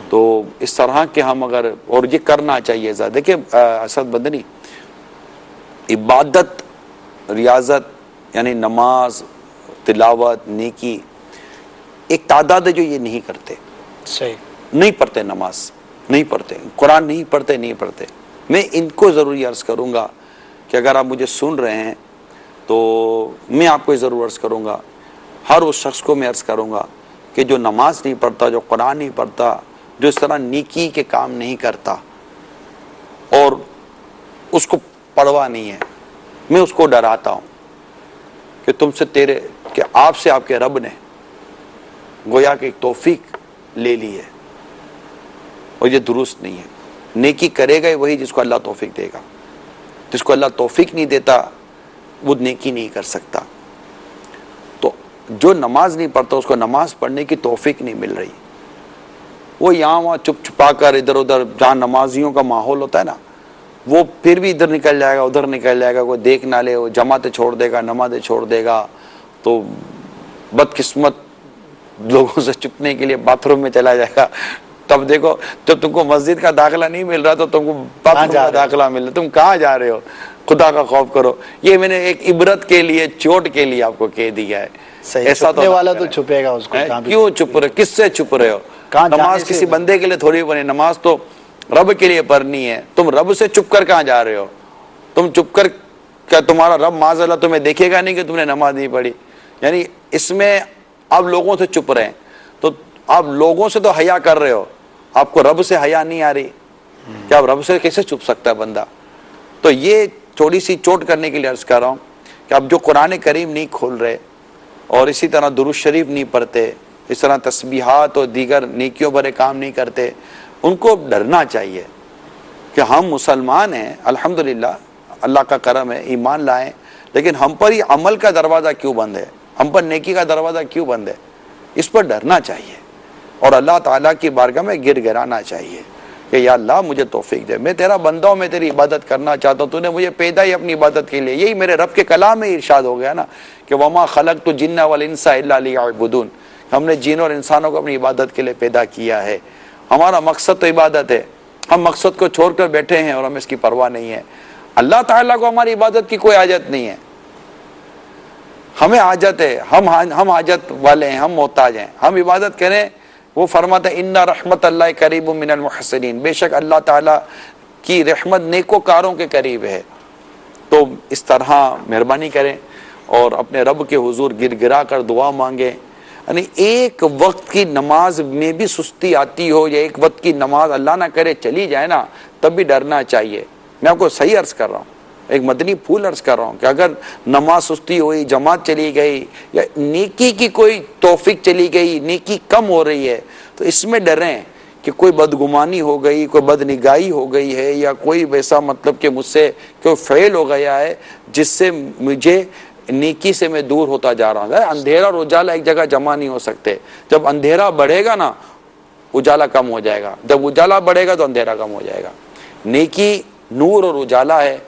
S2: तो इस तरह के हम अगर, और ये करना चाहिए ज़्यादा। देखिए असद बदनी, इबादत, रियाजत यानी नमाज, तिलावत, नेकी, एक तादाद है जो ये नहीं करते,
S1: सही
S2: नहीं पढ़ते, नमाज नहीं पढ़ते, कुरान नहीं पढ़ते। मैं इनको ज़रूर अर्ज़ करूँगा कि अगर आप मुझे सुन रहे हैं तो मैं आपको ज़रूर अर्ज़ करूँगा, हर उस शख्स को मैं अर्ज़ करूँगा कि जो नमाज नहीं पढ़ता, जो कुरान नहीं पढ़ता, जो इस तरह नेकी के काम नहीं करता और उसको परवाह नहीं है, मैं उसको डराता हूँ कि तुमसे कि आपसे आपके रब ने गोया कि एक तौफीक ले ली है और ये दुरुस्त नहीं है। नेकी करेगा ही वही जिसको अल्लाह तौफीक देगा, जिसको अल्लाह तौफीक नहीं देता वो नेकी नहीं कर सकता। तो जो नमाज नहीं पढ़ता उसको नमाज पढ़ने की तौफीक नहीं मिल रही, वो यहाँ वहाँ चुप छुपा कर इधर उधर, जहाँ नमाजियों का माहौल होता है ना, वो फिर भी इधर निकल जाएगा, उधर निकल जाएगा, कोई देख ना ले, वो जमातें छोड़ देगा, नमाजें छोड़ देगा। तो बदकिस्मत लोगों से छुपने के लिए बाथरूम में चला जाएगा। तब देखो जब तुमको मस्जिद का दाखिला नहीं मिल रहा तो तुमको बाथरूम का दाखिला मिल रहा, तुम कहाँ जा रहे हो? खुदा का खौफ करो। ये मैंने एक इबरत के लिए, चोट के लिए आपको कह दिया है।
S1: ऐसा तो वाला तो छुपेगा उसको,
S2: क्यों छुप रहे, किससे छुप रहे हो? नमाज किसी बंदे के लिए थोड़ी बनी, नमाज तो रब के लिए पढ़नी है। तुम रब से चुप कर कहाँ जा रहे हो? तुम चुप कर, क्या तुम्हारा रब माज़अल्लाह तुम्हें देखेगा नहीं कि तुमने नमाज नहीं पढ़ी? यानी इसमें आप लोगों से चुप रहे, तो आप लोगों से तो हया कर रहे हो, आपको रब से हया नहीं आ रही, क्या आप रब से कैसे छुप सकता है बंदा? तो ये थोड़ी सी चोट करने के लिए अर्ज कर रहा हूँ कि आप जो कुरान करीम नहीं खोल रहे और इसी तरह दुरूद शरीफ नहीं पढ़ते, इस तरह तस्बीहात और दीगर नेकियों भरे काम नहीं करते, उनको डरना चाहिए कि हम मुसलमान हैं, अल्हम्दुलिल्लाह, अल्लाह का करम है, ईमान लाएं, लेकिन हम पर ही अमल का दरवाज़ा क्यों बंद है, हम पर नेकी का दरवाज़ा क्यों बंद है? इस पर डरना चाहिए और अल्लाह ताला की बारगाह में गिड़गिड़ाना चाहिए कि या अल्लाह मुझे तौफीक दे, मैं तेरा बंदा हूँ, मैं तेरी इबादत करना चाहता हूँ, तूने मुझे पैदा ही अपनी इबादत के लिए। यही मेरे रब के कलाम में इरशाद हो गया ना कि वमा खलक़तु जिन्ना वल इंसा इल्ला लियअबुदून, हमने जिन और इंसानों को अपनी इबादत के लिए पैदा किया है। हमारा मकसद तो इबादत है, हम मकसद को छोड़कर बैठे हैं और हमें इसकी परवाह नहीं है। अल्लाह ताला को हमारी इबादत की कोई हाजत नहीं है, हमें हाजत है, हम हाजत वाले हैं, हम मोहताज हैं, हम इबादत करें। वो फरमाता है इन्ना रहमतल्लाहि करीबुम मिनल मुहसिनीन, बेशक अल्लाह ताला की रहमत नेकोकारों के करीब है। तो इस तरह मेहरबानी करें और अपने रब के हुजूर गिड़गिड़ा कर दुआ मांगे। यानी एक वक्त की नमाज में भी सुस्ती आती हो या एक वक्त की नमाज अल्लाह ना करे चली जाए ना, तब भी डरना चाहिए। मैं आपको सही अर्ज कर रहा हूँ, एक मदनी फूल अर्ज कर रहा हूँ कि अगर नमाज सुस्ती हुई, जमात चली गई या नेकी की कोई तौफीक चली गई, नेकी कम हो रही है, तो इसमें डरें कि कोई बदगुमानी हो गई, कोई बदनिगाही हो गई है या कोई वैसा मतलब कि मुझसे कोई फेल हो गया है जिससे मुझे नेकी से मैं दूर होता जा रहा हूँ। अंधेरा और उजाला एक जगह जमा नहीं हो सकते। जब अंधेरा बढ़ेगा ना उजाला कम हो जाएगा, जब उजाला बढ़ेगा तो अंधेरा कम हो जाएगा। नेकी नूर और उजाला है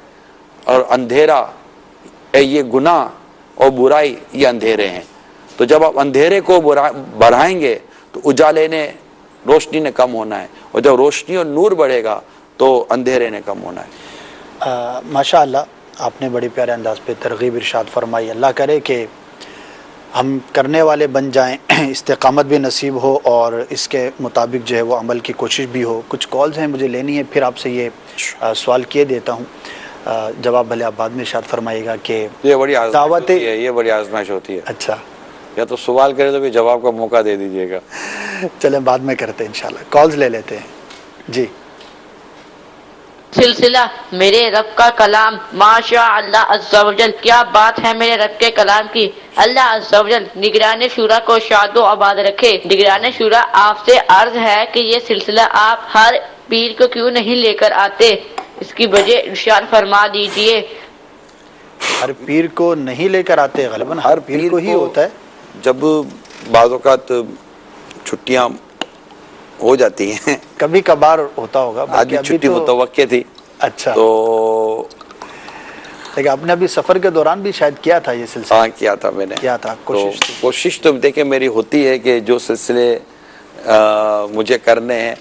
S2: और अंधेरा ये गुनाह और बुराई ये अंधेरे हैं। तो जब आप अंधेरे को बढ़ाएंगे तो उजाले ने, रोशनी ने कम होना है, और जब रोशनी और नूर बढ़ेगा तो अंधेरे ने कम होना है।
S1: माशाअल्लाह, आपने बड़े प्यारे अंदाज पे तरगीब इरशाद फरमाई। अल्लाह करे कि हम करने वाले बन जाएं, इस्तेकामत भी नसीब हो और इसके मुताबिक जो है वो अमल की कोशिश भी हो। कुछ कॉल्स हैं मुझे लेनी है, फिर आपसे ये सवाल किए देता हूँ, जवाब भले आप बाद में इरशाद फरमाइएगा कि
S2: ये बड़ी
S1: दावत
S2: होती है, ये बड़ी आजमाइश होती है।
S1: अच्छा,
S2: या तो सवाल करे तो फिर जवाब का मौका दे दीजिएगा।
S1: चलें बाद में करते हैं इंशाल्लाह। कॉल्स ले लेते हैं जी।
S5: सिलसिला मेरे रब का कलाम, माशा अल्लाह अज़्ज़ा वजल, क्या बात है मेरे रब के कलाम की। अल्लाह अज़्ज़ा वजल निगरान शूरा को शादो आबाद रखे। निगरान शूरा, आपसे अर्ज है कि ये सिलसिला आप हर पीर को क्यों नहीं लेकर आते, इसकी वजह इरशाद फरमा दीजिए।
S1: हर पीर को नहीं लेकर आते, गलबन हर पीर को ही होता है।
S2: जब बाज़ औक़ात छुट्टियाँ हो जाती हैं,
S1: कभी कभार होता होगा,
S2: आज भी छुट्टी मुतवक्के थी।
S1: अच्छा,
S2: तो
S1: लेकिन आपने अभी सफ़र के दौरान भी शायद किया था ये सिलसिला?
S2: हाँ, किया था मैंने,
S1: किया था, कोशिश
S2: तो कोशिश तो देखिए मेरी होती है कि जो सिलसिले मुझे करने हैं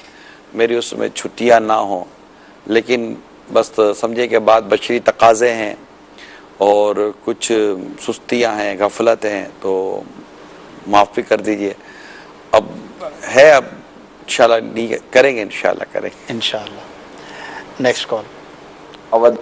S2: मेरी उसमें छुट्टियाँ ना हो, लेकिन बस समझे कि बाद बशरी तकाज़े हैं और कुछ सुस्तियाँ हैं, गफलत हैं, तो माफ़ भी कर दीजिए। अब है, अब इंशाल्लाह नहीं करेंगे, इंशाल्लाह करेंगे
S1: इंशाल्लाह। Next call.
S6: अवध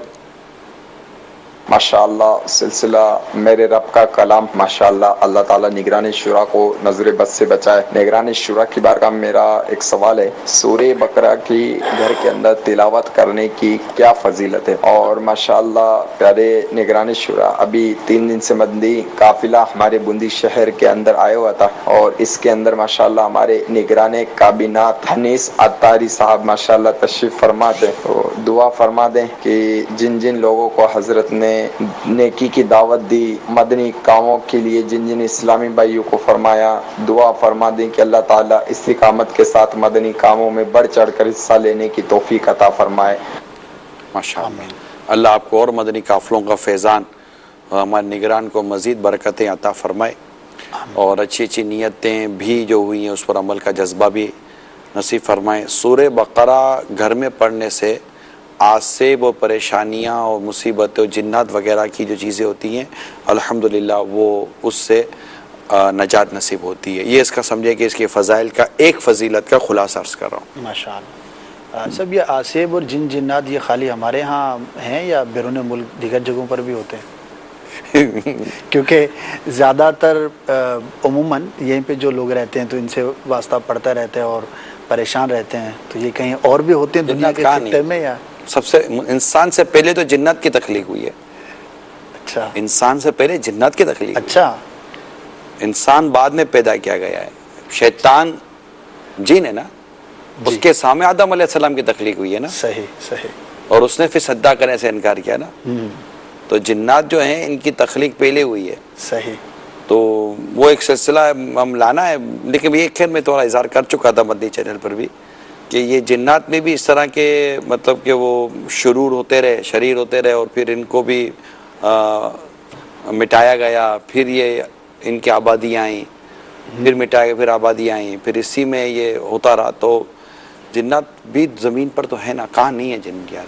S6: माशाअल्लाह सिलसिला मेरे रब का कलाम, माशाअल्लाह अल्लाह ताला निगरान शुरा को नजर बद से बचाए। निगरान शुरा की बारगाह में मेरा एक सवाल है, सूरे बकरा की घर के अंदर तिलावत करने की क्या फजीलत है? और माशाअल्लाह प्यारे निगरान शुरा, अभी 3 दिन से मदनी काफिला हमारे बूंदी शहर के अंदर आया हुआ था और इसके अंदर माशाअल्लाह हमारे निगरान काबीना हनीस अत्तारी साहब माशाअल्लाह तशरीफ फरमा दें। तो दुआ फरमा दें कि जिन जिन लोगों को हजरत ने नेकी की दावत दी, मदनी कामों के लिए जिन जिन इस्लामी भाइयों को फरमाया, दुआ फरमा दें कि अल्लाह ताला इस्तिकामत के साथ मदनी कामों में बढ़ चढ़ कर हिस्सा लेने की तौफीक अता फरमाए।
S2: माशाअल्लाह, अल्लाह आपको और मदनी काफिलों का फैज़ान, हमारे निगरान को मज़ीद बरकतें अता फरमाए और अच्छी अच्छी नीयतें भी जो हुई हैं उस पर अमल का जज्बा भी नसीब फरमाए। सूरे बकरा घर में पढ़ने से आसेब और परेशानियाँ और मुसीबतें और जिन्नात वगैरह की जो चीज़ें होती हैं अल्हम्दुलिल्लाह वो उससे नजात नसीब होती है। ये इसका समझे कि इसके फ़ज़ाइल का एक फ़जीलत का खुलासा अर्ज़ कर रहा हूँ।
S1: माशाअल्लाह। सब ये आसेब और जिन्नात ये खाली हमारे यहाँ हैं या बैरून मुल्क दीगर जगहों पर भी होते हैं? क्योंकि ज़्यादातर उमूमन यहीं पे जो लोग रहते हैं तो इनसे वास्ता पड़ता रहता है और परेशान रहते हैं, तो ये कहीं और भी होते हैं दुनिया के खित्ते में? या
S2: सबसे इंसान से पहले तो जिन्नत की तख्लीक हुई है।
S1: अच्छा,
S2: इंसान से पहले जिन्नत की तख्लीक।
S1: अच्छा,
S2: इंसान बाद में पैदा किया गया है। शैतान जिन है ना, उसके सामने आदम अलैहिस्सलाम की तख्लीक हुई है ना।
S1: सही सही।
S2: और उसने फिर सद्दा करने से इनकार किया ना। तो जिन्नात जो हैं इनकी तख्लीक पहले हुई है।
S1: सही।
S2: तो वो एक सिलसिला हम लाना है, लेकिन ये खैर मैं थोड़ा इज़हार कर चुका था मदनी चैनल पर भी कि ये जिन्नात में भी इस तरह के मतलब कि वो शुरूर होते रहे, शरीर होते रहे और फिर इनको भी मिटाया गया, फिर ये इनकी आबादियाँ आई, फिर मिटाया गया, फिर आबादियाँ आई, फिर इसी में ये होता रहा। तो जिन्नात भी ज़मीन पर तो है ना, कहाँ नहीं है जिन यार?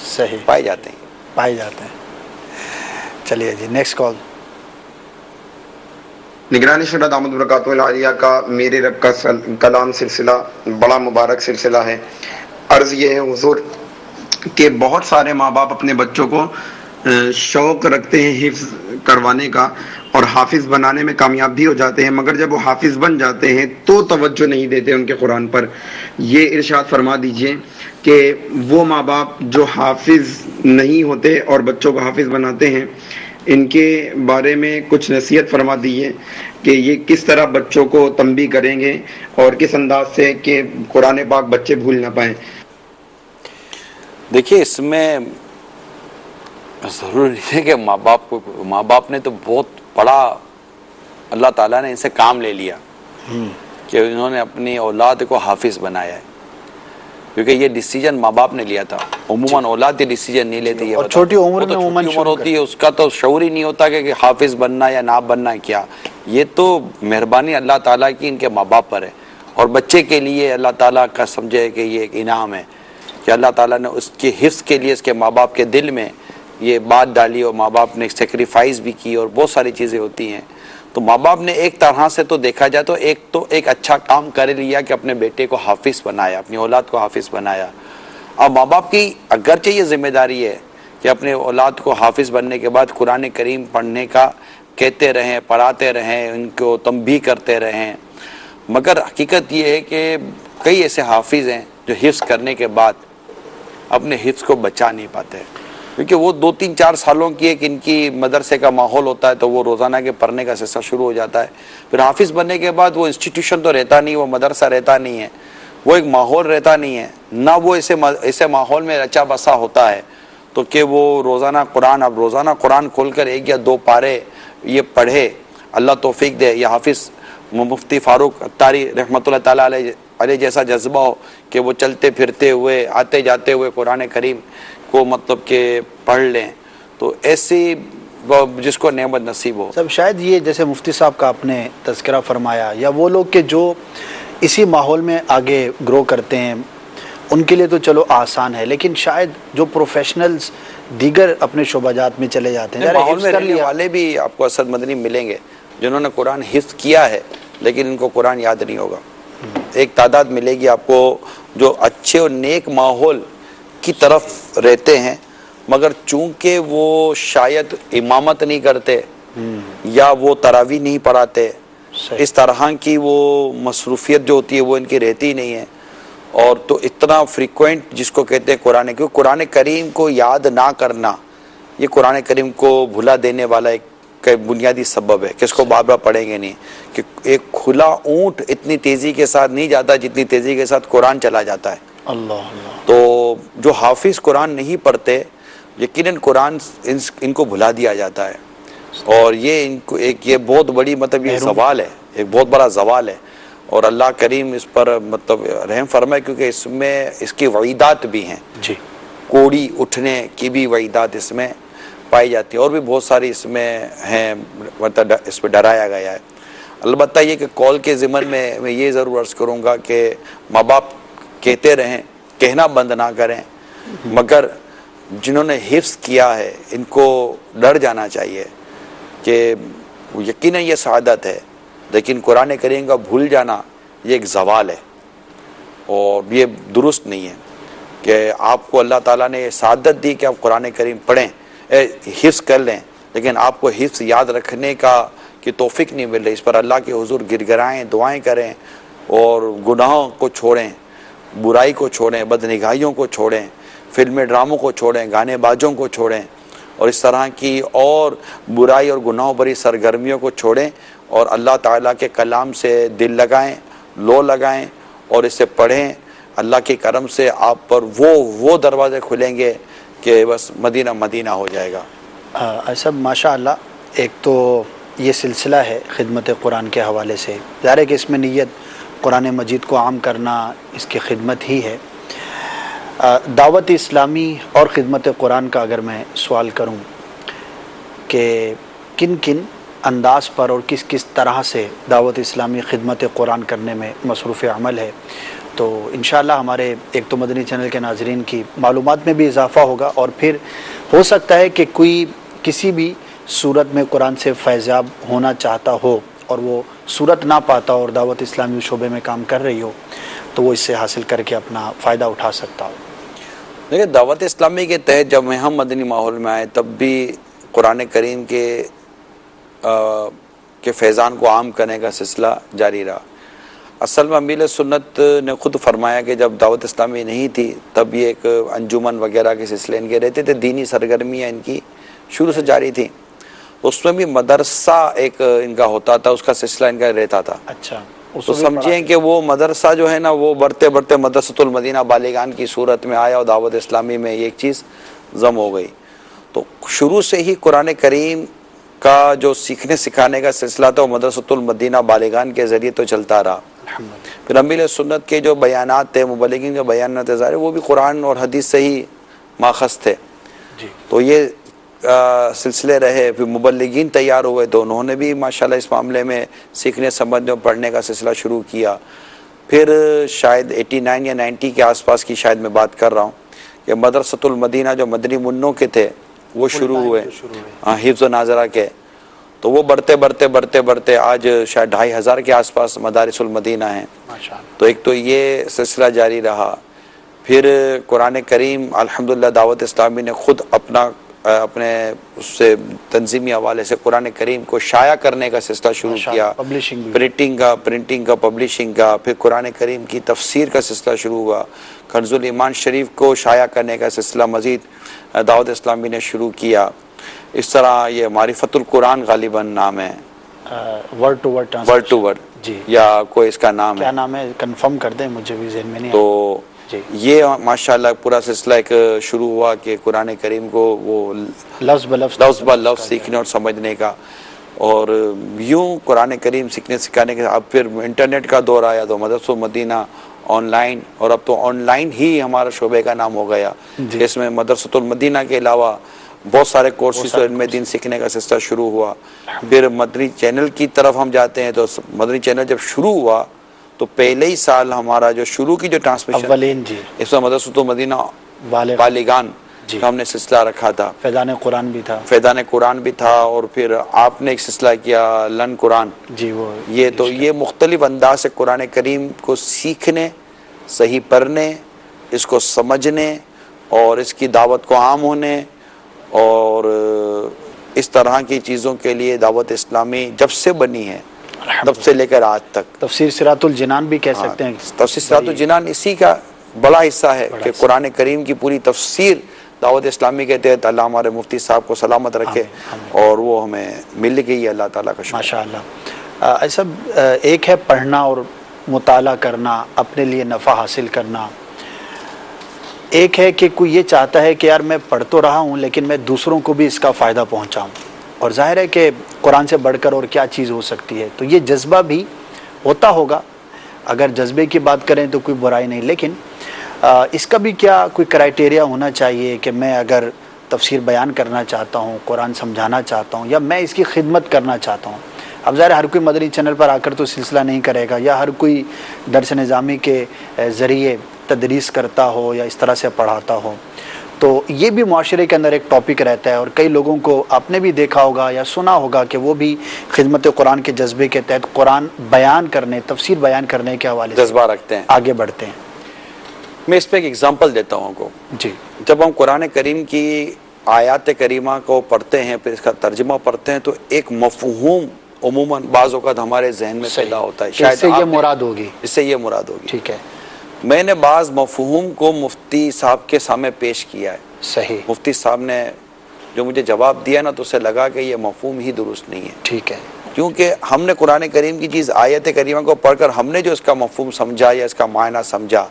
S1: सही,
S2: पाए जाते हैं,
S1: पाए जाते हैं। चलिए जी, नेक्स्ट कॉल।
S7: निगरानी शुरा दामद बरकातुल आलिया का मेरे रब का कलाम सिलसिला बड़ा मुबारक सिलसिला है। अर्ज़ ये है हुजूर कि बहुत सारे माँ बाप अपने बच्चों को शौक़ रखते हैं हिफ्ज़ करवाने का और हाफिज़ बनाने में कामयाब भी हो जाते हैं, मगर जब वो हाफिज़ बन जाते हैं तो तवज्जो नहीं देते उनके कुरान पर। ये इरशाद फरमा दीजिए कि वो माँ बाप जो हाफिज़ नहीं होते और बच्चों को हाफिज़ बनाते हैं, इनके बारे में कुछ नसीहत फरमा दीजिए कि ये किस तरह बच्चों को तंबी करेंगे और किस अंदाज से कि कुरान पाक बच्चे भूल ना पाएं।
S2: देखिए, इसमें ज़रूरी है कि माँ बाप ने तो बहुत बड़ा, अल्लाह ताला ने इनसे काम ले लिया कि उन्होंने अपनी औलाद को हाफिज़ बनाया है, क्योंकि ये डिसीजन माँ बाप ने लिया था। उम्मन औलाद ये डिसीजन नहीं लेती है,
S1: और छोटी उम्र में
S2: उम्र होती है, उसका तो शऊर ही नहीं होता कि हाफिज़ बनना या ना बनना है क्या। ये तो मेहरबानी अल्लाह ताला की इनके माँ बाप पर है और बच्चे के लिए अल्लाह ताला का समझे कि ये एक इनाम है कि अल्लाह ताला ने उसके हिफ्ज़ के लिए इसके माँ बाप के दिल में ये बात डाली और माँ बाप ने सेक्रीफाइस भी की और बहुत सारी चीज़ें होती हैं। तो माँ बाप ने एक तरह से तो देखा जाए तो एक अच्छा काम कर लिया कि अपने बेटे को हाफिज बनाया, अपनी औलाद को हाफिज बनाया। अब माँ बाप की अगरचे ये जिम्मेदारी है कि अपने औलाद को हाफिज बनने के बाद कुरान करीम पढ़ने का कहते रहें, पढ़ाते रहें, उनको तंबीह करते रहें, मगर हकीकत ये है कि कई ऐसे हाफिज हैं जो हिफ्ज़ करने के बाद अपने हिफ्ज़ को बचा नहीं पाते, क्योंकि वो 2-3-4 सालों की एक इनकी मदरसे का माहौल होता है, तो वो रोज़ाना के पढ़ने का सिलसिला शुरू हो जाता है। फिर हाफिज़ बनने के बाद वो इंस्टीट्यूशन तो रहता नहीं, वो मदरसा रहता नहीं है, वो एक माहौल रहता नहीं है ना, वो ऐसे माहौल में रचा बसा होता है, तो कि वो रोज़ाना कुरान खोलकर 1 या 2 पारे ये पढ़े, अल्लाह तौफीक दे, या हाफिज़ मुफ्ती फ़ारूक अत्तारी रहमतुल्लाह ताला अलैह जैसा जज्बा हो कि वो चलते फिरते हुए आते जाते हुए कुरान करीम को मतलब के पढ़ लें, तो ऐसी जिसको नेमत नसीब हो।
S1: सब शायद ये जैसे मुफ्ती साहब का आपने तज़किरा फरमाया, या वो लोग के जो इसी माहौल में आगे ग्रो करते हैं उनके लिए तो चलो आसान है, लेकिन शायद जो प्रोफेशनल्स दीगर अपने शोबाजात में चले जाते हैं,
S2: माहौल में रहने वाले भी आपको असद मदनी मिलेंगे जिन्होंने कुरान हिफ्ज़ किया है लेकिन इनको कुरान याद नहीं होगा। एक तादाद मिलेगी आपको जो अच्छे और नेक माहौल की तरफ रहते हैं, मगर चूंकि वो शायद इमामत नहीं करते या वो तरावी नहीं पढ़ाते, इस तरह की वो मसरूफियत जो होती है वो इनकी रहती नहीं है, और तो इतना फ्रीक्वेंट जिसको कहते हैं कुरान करीम को याद ना करना, ये कुरान करीम को भुला देने वाला एक बुनियादी सबब है कि इसको बार बार पढ़ेंगे नहीं, कि एक खुला ऊंट इतनी तेज़ी के साथ नहीं जाता जितनी तेज़ी के साथ कुरान चला जाता है।
S1: अल्लाह।
S2: तो जो हाफिज़ कुरान नहीं पढ़ते, यकीनन कुरान इनको भुला दिया जाता है, और ये इनको ये बहुत बड़ी मतलब ये सवाल है, एक बहुत बड़ा सवाल है, और अल्लाह करीम इस पर मतलब रहम फरमाए, क्योंकि इसमें इसकी वईदात भी हैं जी, कोड़ी उठने की भी वईदात इसमें पाई जाती है, और भी बहुत सारी इसमें हैं, मतलब इस पर डराया गया है। अलबत्ता ये कि कॉल के ज़िमन में मैं ये ज़रूर अर्ज़ करूँगा कि माँ बाप कहते रहें, कहना बंद ना करें, मगर जिन्होंने हिफ्ज़ किया है इनको डर जाना चाहिए कि यकीनन ये सआदत है, लेकिन कुरान करीम का भूल जाना ये एक ज़वाल है, और ये दुरुस्त नहीं है कि आपको अल्लाह ताला ने सआदत दी कि आप कुरान करीम पढ़ें, हिफ्ज़ कर लें, लेकिन आपको हिफ्ज़ याद रखने की तौफीक नहीं मिल रही। इस पर अल्लाह के हुज़ूर गिड़गिड़ाएँ, दुआएं करें, और गुनाहों को छोड़ें, बुराई को छोड़ें, बदनिगाहियों को छोड़ें, फिल्मी ड्रामों को छोड़ें, गाने बाजों को छोड़ें, और इस तरह की और बुराई और गुनाहों भरी सरगर्मियों को छोड़ें, और अल्लाह ताला के कलाम से दिल लगाएं, लो लगाएं, और इसे पढ़ें। अल्लाह के करम से आप पर वो दरवाज़े खुलेंगे कि बस मदीना मदीना हो जाएगा।
S1: ऐसा माशाअल्लाह, एक तो ये सिलसिला है खिदमत कुरान के हवाले से, ज़ाहिर है कि इसमें नीयत कुरान मजीद को आम करना इसकी खिदमत ही है। दावत इस्लामी और ख़िदमत कुरान का अगर मैं सवाल करूं कि किन किन अंदाज़ पर और किस किस तरह से दावत इस्लामी खिदमत कुरान करने में मसरूफ़ अमल है, तो इंशाअल्लाह हमारे एक तो मदनी चैनल के नाज़रीन की मालूमात में भी इजाफ़ा होगा, और फिर हो सकता है कि कोई किसी भी सूरत में कुरान से फैज़याब होना चाहता हो और वो सूरत ना पाता और दावत इस्लामी शोबे में काम कर रही हो, तो वो इससे हासिल करके अपना फ़ायदा उठा सकता हो।
S2: देखिए, दावत इस्लामी के तहत जब हम मदनी माहौल में आए तब भी कुरान करीम के फैज़ान को आम करने का सिलसिला जारी रहा। असल में अमीर सुन्नत ने ख़ुद फरमाया कि जब दावत इस्लामी नहीं थी तब ये एक अंजुमन वगैरह के सिलसिले इनके रहते थे, दीनी सरगर्मियाँ इनकी शुरू से जारी थी, उसमें भी मदरसा एक इनका होता था, उसका सिलसिला इनका रहता था।
S1: अच्छा,
S2: तो समझें कि वो मदरसा जो है ना, वो बढ़ते बढ़ते मदरसतुल मदीना बालिगान की सूरत में आया और दावत इस्लामी में ये एक चीज़ जम हो गई। तो शुरू से ही कुरान करीम का जो सीखने सिखाने का सिलसिला था वो मदरसतुल मदीना बालिगान के ज़रिए तो चलता रहा। फिर अमीर सुन्नत के जो बयानात थे, मुबल्लिगीन के बयानात ज़ाहिर वो भी कुरान और हदीस से ही माखज़ थे जी। तो ये सिलसिले रहे। फिर मुबल्लिगीन तैयार हुए तो उन्होंने भी माशाल्लाह इस मामले में सीखने संबंध में पढ़ने का सिलसिला शुरू किया। फिर शायद 89 या 90 के आसपास की शायद मैं बात कर रहा हूँ कि मदरसतुल मदीना जो मदनी मुन्नों के थे वो शुरू हुए, हाँ, हिफ्ज़ नाज़रा के। तो वो बढ़ते बढ़ते बढ़ते बढ़ते आज शायद 2500 के आसपास मदारिसुल मदीना हैं।
S1: माशाअल्लाह।
S2: तो एक तो ये सिलसिला जारी रहा। फिर कुरान करीम अल्हम्दुलिल्लाह दावत इस्लामी ने खुद अपने उससे तंजीमी हवाले से कुरान करीम को शाया करने का सिलसिला शुरू किया, प्रिंटिंग का पब्लिशिंग का। फिर कुरान करीम की तफसीर का सिलसिला शुरू हुआ, कंजुल ईमान शरीफ को शाया करने का सिलसिला मजीद दावत इस्लामी ने शुरू किया। इस तरह ये मारिफतुल कुरान गालिबन नाम है,
S1: वर्ड टू वर्ड
S2: जी, या कोई इसका नाम
S1: क्या नाम है, कंफर्म कर दें, मुझे भी ज़हन में नहीं।
S2: तो ये माशाल्लाह पूरा सिलसिला एक शुरू हुआ कि कुरान करीम को वो लफ्ज़ ब लफ्ज़ सीखने और समझने का। और यूं कुरान करीम सीखने सिखाने के अब फिर इंटरनेट का दौर आया तो मदरसुल मदीना ऑनलाइन, और अब तो ऑनलाइन ही हमारा शोबे का नाम हो गया। इसमें मदरसतुल मदीना के अलावा बहुत सारे कोर्सेज और इल्म दीन सीखने का सिलसिला शुरू हुआ। फिर मदनी चैनल की तरफ हम जाते हैं तो मदनी चैनल जब शुरू हुआ तो पहले ही साल हमारा जो शुरू की जो ट्रांसमिशन इसमें मदरसतुल मदीना बालिगान का हमने सिलसिला रखा था, फैज़ान कुरान भी था, और फिर आपने एक सिलसिला किया लन कुरान जी। वो ये मुख्तलिफ अंदाज से कुरान करीम को सीखने, सही पढ़ने, इसको समझने और इसकी दावत को आम होने और इस तरह की चीज़ों के लिए दावत इस्लामी जब से बनी है तब से लेकर आज तक तफसीर सिरातुल जिनान भी कह सकते हैं। तफसीर सिरातुल जिनान इसी का बड़ा हिस्सा है कि कुरान करीम की पूरी तफसीर दावत इस्लामी के तहत अल्लाह हमारे मुफ्ती साहब को सलामत रखे और वो हमें मिल गई है, अल्लाह ताला का शुक्र।
S1: माशाअल्लाह। ऐसा एक है पढ़ना और मुताला करना, अपने लिए नफ़ा हासिल करना। एक है कि कोई ये चाहता है कि यार मैं पढ़ तो रहा हूँ लेकिन मैं दूसरों को भी इसका फ़ायदा पहुँचाऊँ, और जाहिर है कि कुरान से बढ़कर और क्या चीज़ हो सकती है। तो ये जज्बा भी होता होगा, अगर जज्बे की बात करें तो कोई बुराई नहीं, लेकिन इसका भी क्या कोई क्राइटेरिया होना चाहिए कि मैं अगर तफसीर बयान करना चाहता हूँ, कुरान समझाना चाहता हूँ, या मैं इसकी खिदमत करना चाहता हूँ। अब ज़ाहिर हर कोई मदनी चैनल पर आकर तो सिलसिला नहीं करेगा, या हर कोई दर्स निज़ामी के ज़रिए तदरीस करता हो या इस तरह से पढ़ाता हो। तो ये भी माशरे के अंदर एक टॉपिक रहता है, और कई लोगों को आपने भी देखा होगा या सुना होगा कि वो भी खिदमत कुरान के जज्बे के तहत कुरान बयान करने, तफसीर बयान करने के हवाले से
S2: जज्बा रखते हैं,
S1: आगे बढ़ते हैं।
S2: मैं इस पर एक एग्जांपल देता हूँ आपको जी। जब हम कुरान करीम की आयात करीमा को पढ़ते हैं, फिर इसका तर्जुमा पढ़ते हैं, तो एक मफहूम उमूमन बाज़ औक़ात हमारे जहन में पैदा होता है, शायद
S1: इससे ये मुराद होगी,
S2: इससे ये मुराद होगी।
S1: ठीक है।
S2: मैंने बाज़ मफहूम को मुफ्ती साहब के सामने पेश किया है।
S1: सही।
S2: मुफ्ती साहब ने जो मुझे जवाब दिया ना, तो उससे लगा कि ये मफहूम ही दुरुस्त नहीं है।
S1: ठीक है।
S2: क्योंकि हमने कुरान करीम की चीज़ आयत करीमा को पढ़कर हमने जो इसका मफहूम समझा या इसका मायना समझा,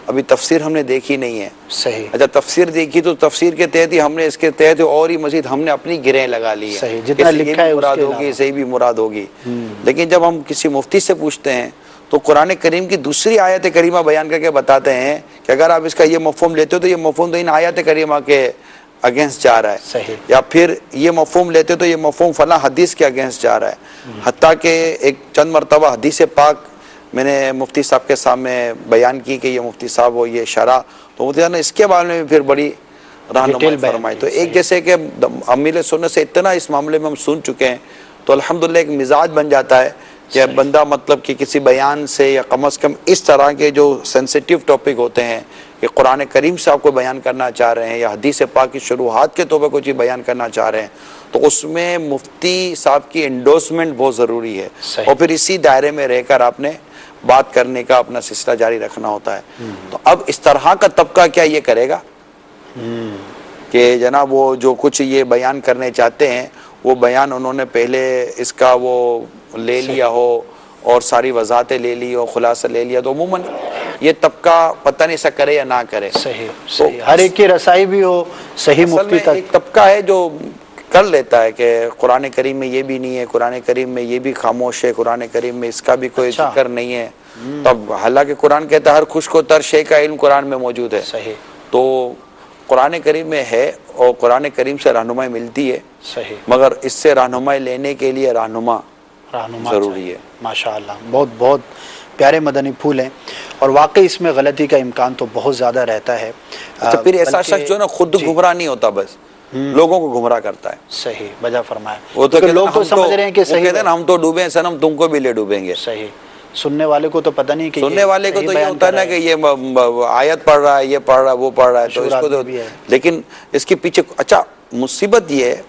S2: अभी तफसीर हमने देखी नहीं है।
S1: सही।
S2: अच्छा, तफसीर देखी तो तफसीर के तहत ही हमने इसके तहत और ही मज़ीद हमने अपनी गिरें लगा ली है,
S1: जितना लिखा है
S2: मुराद होगी, सही भी मुराद होगी। लेकिन जब हम किसी मुफ्ती से पूछते हैं तो कुरान करीम की दूसरी आयत करीमा बयान करके बताते हैं कि अगर आप इसका ये मफहूम लेते हो तो ये मफहूम तो इन आयत करीमा के अगेंस्ट जा रहा है।
S1: सही।
S2: या फिर ये मफहूम लेते हो तो ये मफहूम फला हदीस के अगेंस्ट जा रहा है। हत्ता के एक चंद मरतबा हदीस पाक मैंने मुफ्ती साहब के सामने बयान की कि ये मुफ्ती साहब वो ये शरा, तो मुफ्ती साहब ने इसके बारे में फिर बड़ी रहनुमाई फरमाई। तो एक जैसे कि अमील सुन्नत से इतना इस मामले में हम सुन चुके हैं, तो अल्हम्दुलिल्लाह एक मिजाज बन जाता है कि बंदा मतलब कि किसी बयान से या कम अज़ कम इस तरह के जो सेंसिटिव टॉपिक होते हैं कि कुरान करीम से आपको बयान करना चाह रहे हैं या हदीस पाक की शुरुआत के तौर पर कोई चीज़ बयान करना चाह रहे हैं, तो उसमें मुफ्ती साहब की एंडोर्समेंट बहुत ज़रूरी है। और फिर इसी दायरे में रहकर आपने बात करने का अपना सिलसिला जारी रखना होता है। तो अब इस तरह का तबका क्या ये करेगा कि जनाब वो जो कुछ ये बयान करने चाहते हैं वो बयान उन्होंने पहले इसका वो ले लिया हो और सारी वजाहतें ले ली और खुलासा ले लिया, तो अमूमन ये तबका पता नहीं सा करे या ना करे।
S1: सही, सही। तो हर एक की रसाई भी हो सही मुफ्ती तक।
S2: एक तबका है जो कर लेता है कि कुरान करीम में ये भी नहीं है, कुरान करीम में ये भी खामोश है, कुरान करीम में इसका भी कोई जिक्र नहीं है। तब हालांकि कुरान कहता है हर खुश्क तर शे का इल्म कुरान में मौजूद है।
S1: सही।
S2: तो कुरान करीम में है और कुरान करीम से रहनुमाई मिलती है।
S1: सही।
S2: मगर इससे रहनुमाई लेने के लिए रहनुमा जरूरी है।
S1: माशाअल्लाह, बहुत बहुत प्यारे मदनी फूल हैं, और वाकई इसमें गलती का इम्कान तो बहुत ज़्यादा रहता है।
S2: अच्छा, फिर ऐसा शख्स जो ना खुद गुमराह नहीं होता, बस लोगों को गुमराह करता है।
S1: सही वजह फरमाया।
S2: वो तो
S1: लोग तो समझ रहे हैं कि सही
S2: कहते हैं ना, हम तो डूबे हैं सनम, तुमको भी ले डूबेंगे।
S1: सही, सुनने वाले को तो पता नहीं कि
S2: सुनने वाले को तो ये होता है ना कि ये आयत पढ़ रहा है, ये पढ़ रहा है, वो पढ़ रहा है, तो इसको तो, लेकिन इसके पीछे अच्छा मुसीबत ये है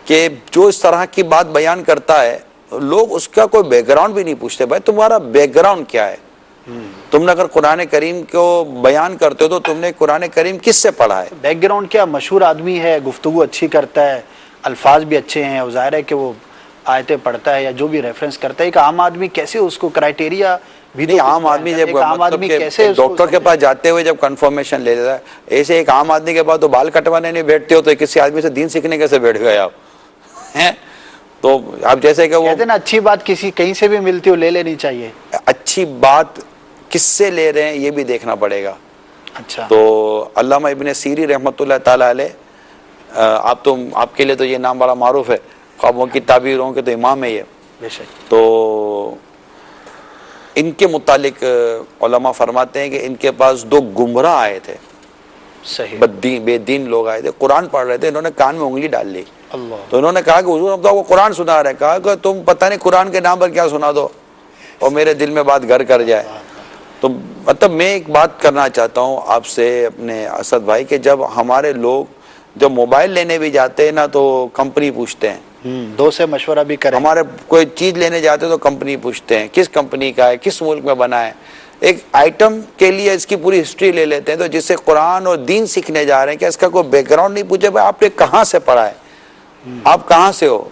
S2: कि जो इस तरह की बात बयान करता है, लोग उसका कोई बैकग्राउंड भी नहीं पूछते। भाई तुम्हारा बैकग्राउंड क्या है? तुमने अगर कुरान करीम को बयान करते हो तो तुमने कुरान करीम किससे पढ़ा है?
S1: बैकग्राउंड क्या? मशहूर आदमी है, गुफ्तगू अच्छी करता है, अल्फाज भी अच्छे हैं, ज़ाहिर है कि वो आयतें पढ़ता है या जो भी रेफरेंस करता है। एक आम आदमी कैसे उसको क्राइटेरिया भी
S2: नहीं, आम आदमी जब
S1: कैसे
S2: डॉक्टर के पास जाते हुए जब कंफर्मेशन ले लेता है, ऐसे एक आम आदमी के पास तो बाल कटवाने नहीं बैठते हो, तो किसी आदमी से दीन सीखने कैसे बैठ गए आप हैं? तो आप जैसे कि वो
S1: कहते हैं ना, अच्छी बात किसी कहीं से भी मिलती हो ले लेनी चाहिए।
S2: अच्छी बात किससे ले रहे हैं ये भी देखना पड़ेगा।
S1: अच्छा,
S2: तो अल्लामा इब्न सीरी रहमतुल्लाह ताला अलैह, आपके लिए तो ये नाम बड़ा मारूफ है, ख्वाबों की ताबीरों के तो इमाम है ये।
S1: बेशक।
S2: तो इनके मुतालिक उलमा फरमाते हैं कि इनके पास 2 गुमराह आए थे,
S1: सही,
S2: बेदीन लोग आए थे, कुरान पढ़ रहे थे, इन्होंने कान में उंगली डाल ली।
S1: अल्लाह।
S2: तो इन्होंने कहा कि हुजूर हम तो आपको कुरान सुना रहे हैं। कहा कि तुम पता नहीं कुरान के नाम पर क्या सुना दो और मेरे दिल में बात घर कर जाए। तो मतलब मैं एक बात करना चाहता हूँ आपसे अपने असद भाई, कि जब हमारे लोग जब मोबाइल लेने भी जाते हैं ना तो कंपनी पूछते हैं,
S1: 2 से मशवरा भी करें।
S2: हमारे कोई चीज लेने जाते हैं तो कंपनी पूछते हैं किस कंपनी का है, किस मुल्क में बना है। एक आइटम के लिए इसकी पूरी हिस्ट्री ले लेते हैं। तो जिससे कुरान और दीन सीखने जा रहे हैं, क्या इसका कोई बैकग्राउंड नहीं पूछे? भाई आपने कहाँ से पढ़ा है, आप कहाँ से हो,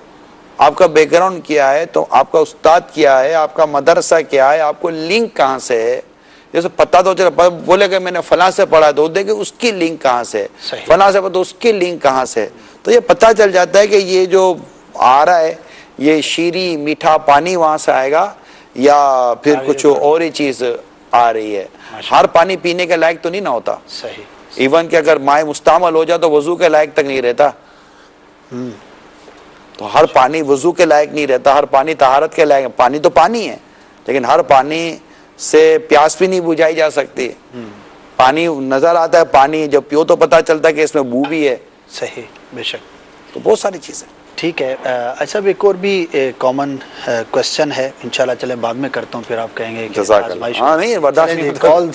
S2: आपका बैकग्राउंड क्या है, तो आपका उस्ताद क्या है, आपका मदरसा क्या है, आपको लिंक कहाँ से है। जैसे पता तो चला, बोलेगा मैंने फलां से पढ़ा, तो देखे उसकी लिंक कहाँ से, फलां से पता उसकी लिंक कहाँ से। तो ये पता चल जाता है कि ये जो आ रहा है ये शीरी मीठा पानी वहां से आएगा या फिर कुछ और ही चीज आ रही है। हर पानी पीने के लायक तो नहीं ना होता।
S1: सही।
S2: इवन कि अगर माए मुस्तामल हो जाए तो वजू के लायक तक नहीं रहता। तो हर पानी वजू के लायक नहीं रहता, हर पानी तहारत के लायक। पानी तो पानी है, लेकिन हर पानी से प्यास भी नहीं बुझाई जा सकती। पानी नजर आता है, पानी जब पियो तो पता चलता है कि इसमें बू भी है।
S1: सही, बेशक।
S2: तो बहुत सारी चीजें। ठीक
S1: है। अच्छा, एक और भी कॉमन क्वेश्चन है, इंशाल्लाह चले बाद में करता हूँ, फिर आप कहेंगे कि
S2: हाँ नहीं बर्दाश्त नहीं।
S1: कॉल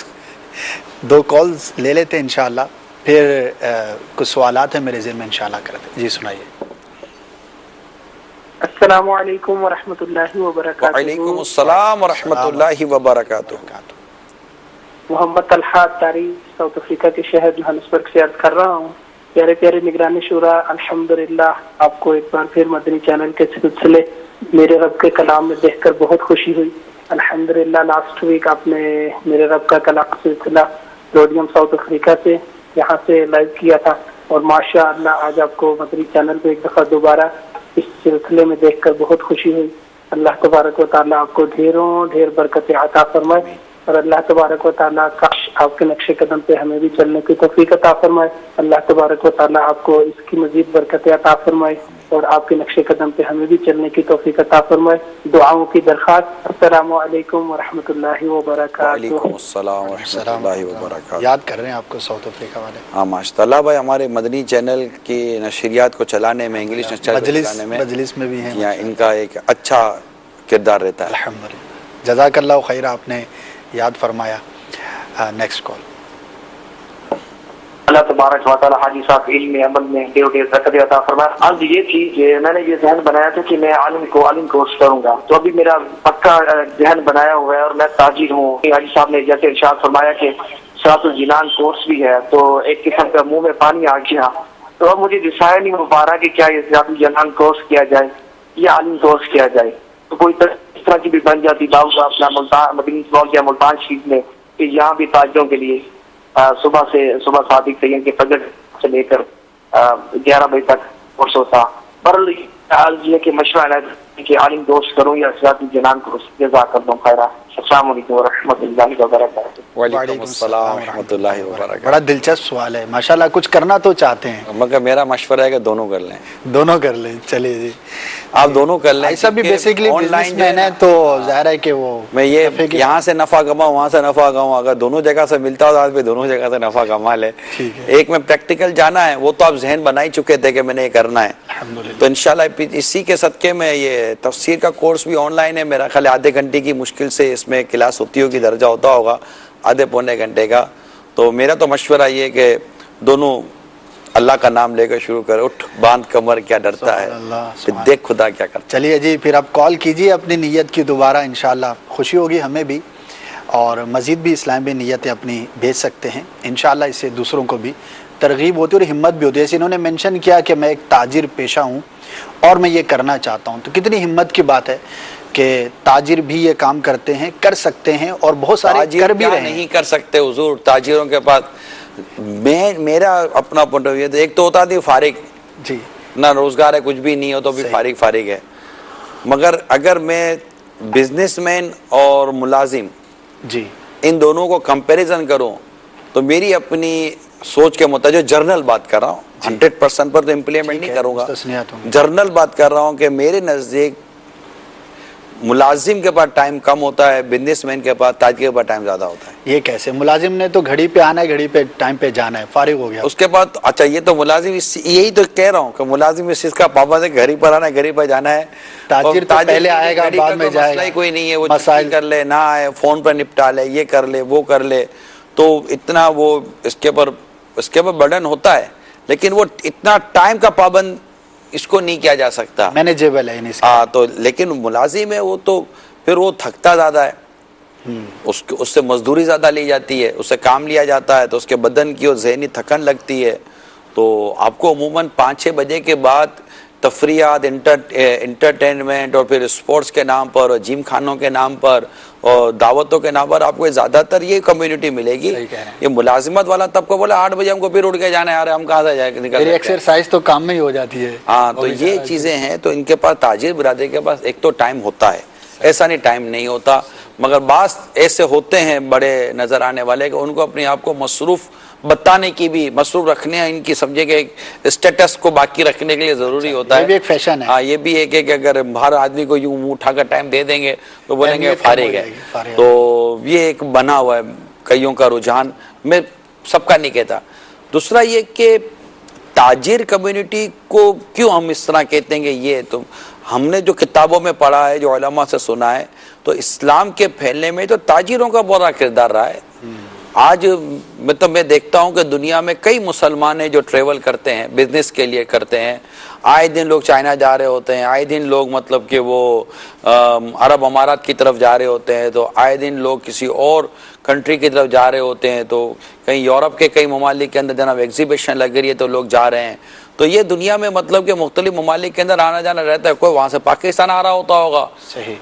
S1: 2 कॉल्स ले लेते हैं इंशाल्लाह, फिर कुछ सवालात हैं मेरे ज़हन में, इंशाल्लाह करते। जी सुनाइए।
S8: अस्सलामु अलैकुम व रहमतुल्लाहि व बरकातहू।
S2: वालेकुम अस्सलाम व रहमतुल्लाहि व बरकातहू।
S8: मोहम्मद तलहा तारी साउथ अफ्रीका के शहर जोहान्सबर्ग से अर्ज कर रहा हूँ। प्यारे प्यारे निगरानी शुरा, अल्हम्दुलिल्लाह आपको एक बार फिर मदनी चैनल के सिलसिले मेरे रब के कलाम में देखकर बहुत खुशी हुई। अल्हम्दुलिल्लाह लास्ट वीक आपने मेरे रब का कलाम सिलसिला रोडियम साउथ अफ्रीका से यहाँ से लाइव किया था, और माशाअल्लाह आज आपको मदनी चैनल पे एक दफ़ा दोबारा इस सिलसिले में देखकर बहुत खुशी हुई। अल्लाह तबारक व तआला आपको ढेरों ढेर बरकत अता फरमाए, और अल्लाह तबारक व तआला काश आपके नक्शे कदम पे हमें भी चलने की तौफीक अता फरमाए। अल्लाह तबारक व तआला आपको इसकी मजीद बरकत अता फरमाए और आपके नक्शे कदम पे हमें भी चलने की तौफीक अता फरमाए। दुआओं की दरख्वास्त। अस्सलामु अलैकुम व रहमतुल्लाहि व बरकातहू।
S2: वालेकुम अस्सलाम व रहमतुल्लाहि व बरकातहू।
S1: याद कर रहे हैं आपको साउथ अफ्रीका वाले।
S2: हाँ माशाअल्लाह भाई, हमारे मदनी चैनल की नशरियात को चलाने में, इंग्लिश चलाने में,
S1: मजलिस में भी हैं,
S2: यहाँ इनका एक अच्छा किरदार रहता है।
S1: अल्हम्दुलिल्लाह, जज़ाकल्लाहु खैरा, आपने याद फरमाया। Next call.
S9: अल्लाह तबारक व तआला हाजी साहब इल्म अमल में ढेर ढेर बरकत अता फरमाए। आज ये थी कि मैंने ये जहन बनाया था कि मैं आलिम कोर्स करूंगा, तो अभी मेरा पक्का जहन बनाया हुआ है और मैं ताजिर हूँ। हाजी साहब ने जैसे इरशाद फरमाया कि सिरातुल जिनान कोर्स भी है, तो एक किस्म का मुंह में पानी आ गया। तो अब मुझे डिसाइड नहीं हो पा रहा कि क्या ये सिरातुल जिनान कोर्स किया जाए या आलिम कोर्स किया जाए। तो कोई इस तरह की भी बन जाती दाऊद अपना मुल्तान मदीना ब्लॉक या मुल्तान शरीफ में कि यहाँ भी ताजिरों के लिए सुबह 7 तक के फजर से लेकर 11 बजे तक कोर्स होता। बहरहाल ये कि मशवरा कि आलिम दोस्त करूँ या सिरातुल जिनान कोर्स, जज़ाकल्लाहु खैरा। अस्सलामु अलैकुम व रहमतुल्लाहि व बरकातहू।
S2: वालेकुम अस्सलाम रहमतुल्लाहि व बरकातहू।
S1: बड़ा दिलचस्प सवाल है माशाल्लाह। कुछ करना तो चाहते हैं,
S2: मगर मेरा मशवरा है कि दोनों कर लें।
S1: दोनों कर लें, चलिए जी,
S2: आप दोनों कर लें।
S1: ऐसा भी बेसिकली बिजनेसमैन है तो जाहिर है कि वो
S2: मैं ये यहाँ से नफा कमाऊँ, वहाँ से नफा कमाऊँ, अगर दोनों जगह से मिलता हो तो आदमी दोनों जगह से नफा कमा ले। एक में प्रैक्टिकल जाना है, वो तो आप जहन बना ही चुके थे कि मैंने ये करना है, तो इंशाल्लाह इसी के सदके में ये तफसीर का कोर्स भी ऑनलाइन है। मेरा ख्याल आधे घंटे की मुश्किल से इसमें क्लास होती होगी, दर्जा होता होगा आधे पौने घंटे का। तो मेरा तो मशवरा ये कि दोनों अल्लाह का नाम लेकर शुरू कर, उठ बांध कमर क्या डरता है, फिर देख खुदा क्या करता है।
S1: चलिए जी, फिर आप कॉल कीजिए अपनी नीयत की दोबारा, इंशाल्लाह खुशी होगी हमें भी और मज़ीद भी इस्लाम में नीयतें अपनी भेज सकते हैं। इंशाल्लाह इससे दूसरों को भी तरगीब होती है और हिम्मत भी होती है। जैसे इन्होंने मेंशन किया कि मैं एक ताजिर पेशा हूँ और मैं ये करना चाहता हूँ, तो कितनी हिम्मत की बात है कि ताजिर भी ये काम करते हैं, कर सकते हैं और बहुत सारे कर भी रहे हैं।
S2: नहीं कर सकते हुजूर, ताजिरों के पास मेरा अपना पॉइंट ऑफ व्यू, एक तो होता है फारिग
S1: जी,
S2: ना रोजगार है, कुछ भी नहीं हो तो भी फारिग है। मगर अगर मैं बिजनेसमैन और मुलाजिम
S1: जी
S2: इन दोनों को कंपैरिजन करूं तो मेरी अपनी सोच के मुताबिक, जर्नल बात कर रहा हूँ, 100% पर तो इम्प्लीमेंट नहीं करूंगा, जर्नल बात कर रहा हूँ कि मेरे नजदीक मुलाजिम के पास टाइम कम होता है, बिजनेसमैन के पास ताजिर के पास टाइम ज्यादा होता है।
S1: ये कैसे? मुलाजिम ने तो घड़ी पे आना है, घड़ी पे टाइम पे जाना है, फारिग हो गया
S2: उसके बाद। अच्छा, ये तो मुलाजिम, यही तो कह रहा हूँ कि मुलाजिम इस चीज का पाबंद है, घड़ी पर आना है, घड़ी पर जाना है।
S1: ताजिर तो पहले आएगा बाद में जाएगा,
S2: मसला कोई नहीं है, वो छुट्टी कर ले, ना आए, फोन पर निपटा ले, ये कर ले, वो कर ले, तो इतना वो इसके ऊपर बर्डन होता है। लेकिन वो इतना टाइम का पाबंद इसको नहीं किया जा सकता,
S1: मैनेजेबल है।
S2: हाँ, तो लेकिन मुलाजिम है वो तो फिर वो थकता ज्यादा है, उससे मजदूरी ज्यादा ली जाती है, उससे काम लिया जाता है, तो उसके बदन की और ज़हनी थकन लगती है। तो आपको अमूमन 5-6 बजे के बाद तफरियात, इंटरटेनमेंट और फिर स्पोर्ट्स के नाम पर और जिम खानों के नाम पर और दावतों के नाम पर आपको ज़्यादातर ये कम्युनिटी मिलेगी। ये मुलाजिमत वाला तबका बोला 8 बजे हमको फिर उठ के जाना है, यार हम कहाँ से जाए, निकल
S1: एक्सरसाइज तो काम में ही हो जाती है।
S2: हाँ, तो ये चीज़ें हैं। तो इनके पास ताजिर बिरादरी के पास एक तो टाइम होता है, ऐसा नहीं टाइम नहीं होता, मगर बास ऐसे होते हैं बड़े नज़र आने वाले कि उनको अपने आप को मसरूफ़ बताने की भी, मसरूफ रखने, इनकी समझे कि स्टेटस को बाकी रखने के लिए जरूरी होता है।
S1: ये भी एक फैशन है।
S2: हाँ, ये भी एक कि अगर हर आदमी को यूं मुंह उठाकर टाइम दे देंगे तो बोलेंगे फारिग है। तो ये एक बना हुआ है कईयों का रुझान, मैं सबका नहीं कहता। दूसरा ये कि ताजिर कम्युनिटी को क्यों हम इस तरह कहते हैं कि ये, तो हमने जो किताबों में पढ़ा है, जो उलमा से सुना है, तो इस्लाम के फैलने में तो ताजिरों का बड़ा किरदार रहा है। आज मतलब मैं देखता हूं कि दुनिया में कई मुसलमान हैं जो ट्रेवल करते हैं, बिजनेस के लिए करते हैं। आए दिन लोग चाइना जा रहे होते हैं, आए दिन लोग मतलब कि वो अरब अमारात की तरफ जा रहे होते हैं, तो आए दिन लोग किसी और कंट्री की तरफ जा रहे होते हैं। तो कहीं यूरोप के कई ममालिक के अंदर जनाब एग्जीबिशन लग रही है तो लोग जा रहे हैं। तो ये दुनिया में मतलब कि मुख्तलिफ ममालिक के अंदर आना जाना रहता है। कोई वहाँ से पाकिस्तान आ रहा होता होगा,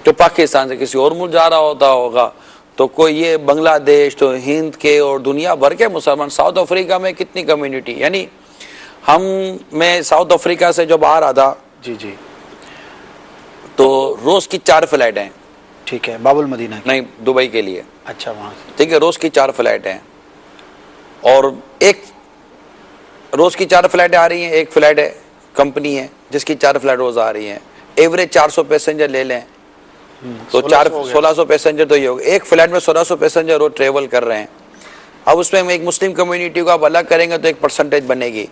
S2: तो पाकिस्तान से किसी और मुल्क जा रहा होता होगा, तो कोई ये बांग्लादेश, तो हिंद के और दुनिया भर के मुसलमान। साउथ अफ्रीका में कितनी कम्युनिटी, यानी मैं साउथ अफ्रीका से जब आ रहा था
S1: जी जी,
S2: तो रोज की 4 फ्लाइट हैं।
S1: ठीक है, बाबुल मदीना
S2: नहीं, दुबई के लिए।
S1: अच्छा, वहाँ
S2: ठीक है, रोज की 4 फ्लाइट हैं और एक रोज की 4 फ्लाइटें आ रही हैं। एक फ्लाइट है कंपनी है जिसकी 4 फ्लाइट रोज आ रही हैं, एवरेज 400 पैसेंजर ले लें तो 1600 पैसेंजर तो ये हो गए। एक फ्लाइट में 1600 पैसेंजर रोज ट्रेवल कर रहे हैं। अब उसमें हम एक मुस्लिम कम्युनिटी को आप अलग करेंगे तो एक परसेंटेज बनेगी।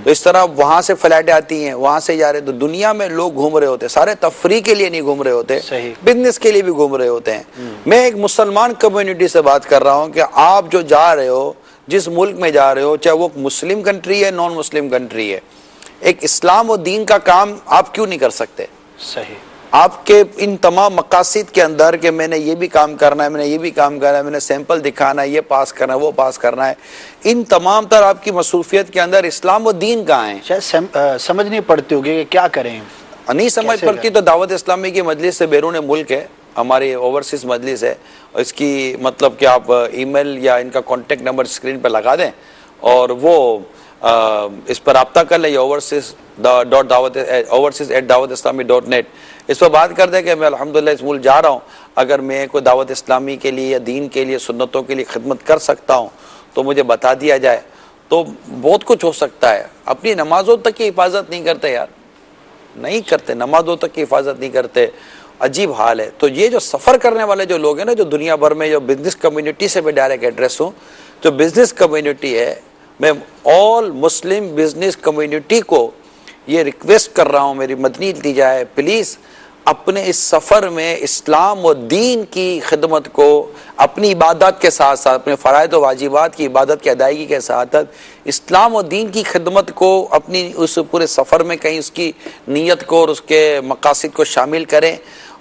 S2: तो इस तरह वहां से फ्लाइटें आती हैं, वहां से जा रहे, तो दुनिया में लोग घूम रहे होते हैं। सारे तफरी के लिए नहीं घूम रहे होते, बिजनेस के लिए भी घूम रहे होते हैं। मैं एक मुसलमान कम्युनिटी से बात कर रहा हूँ कि आप जो जा रहे हो, जिस मुल्क में जा रहे हो, चाहे वो मुस्लिम कंट्री है, नॉन मुस्लिम कंट्री है, एक इस्लाम और दीन का काम आप क्यों नहीं कर सकते?
S1: सही,
S2: आपके इन तमाम मकासद के अंदर कि मैंने ये भी काम करना है, मैंने ये भी काम करना है, मैंने सैंपल दिखाना है, ये पास करना है, वो पास करना है, इन तमाम तरह आपकी मसरूफियत के अंदर इस्लाम और दीन कहाँ है?
S1: शायद समझ नहीं पड़ती होगी कि क्या करें।
S2: नहीं समझ पड़ती तो दावत इस्लामी की मजलिस से बैरून मुल्क है, हमारी ओवरसीज मजलिस है, और इसकी मतलब कि आप ईमेल या इनका कॉन्टेक्ट नंबर स्क्रीन पर लगा दें और वो इस पर रब्ता कर ले, overseas@dawat-islami.net, इस पर बात कर दे कि मैं अल्हम्दुलिल्लाह इस मुल्क जा रहा हूँ, अगर मैं कोई दावत इस्लामी के लिए या दीन के लिए सुन्नतों के लिए खिदमत कर सकता हूँ तो मुझे बता दिया जाए, तो बहुत कुछ हो सकता है। अपनी नमाजों तक की हिफाजत नहीं करते यार, नहीं करते, नमाजों तक की हिफाजत नहीं करते, अजीब हाल है। तो ये जो सफ़र करने वाले जो लोग हैं ना, जो दुनिया भर में, जो बिजनेस कम्युनिटी से मैं डायरेक्ट एड्रेस हूँ, जो बिजनेस कम्युनिटी है, मैं ऑल मुस्लिम बिजनेस कम्युनिटी को ये रिक्वेस्ट कर रहा हूँ, मेरी मदनी इल्तिजा है, प्लीज़ अपने इस सफ़र में इस्लाम और दीन की खिदमत को अपनी इबादत के साथ साथ, अपने फ़राइज़ और वाजिबात की इबादत की अदायगी के साथ साथ इस्लाम और दीन की खिदमत को अपनी उस पूरे सफ़र में कहीं उसकी नीयत को और उसके मकासद को शामिल करें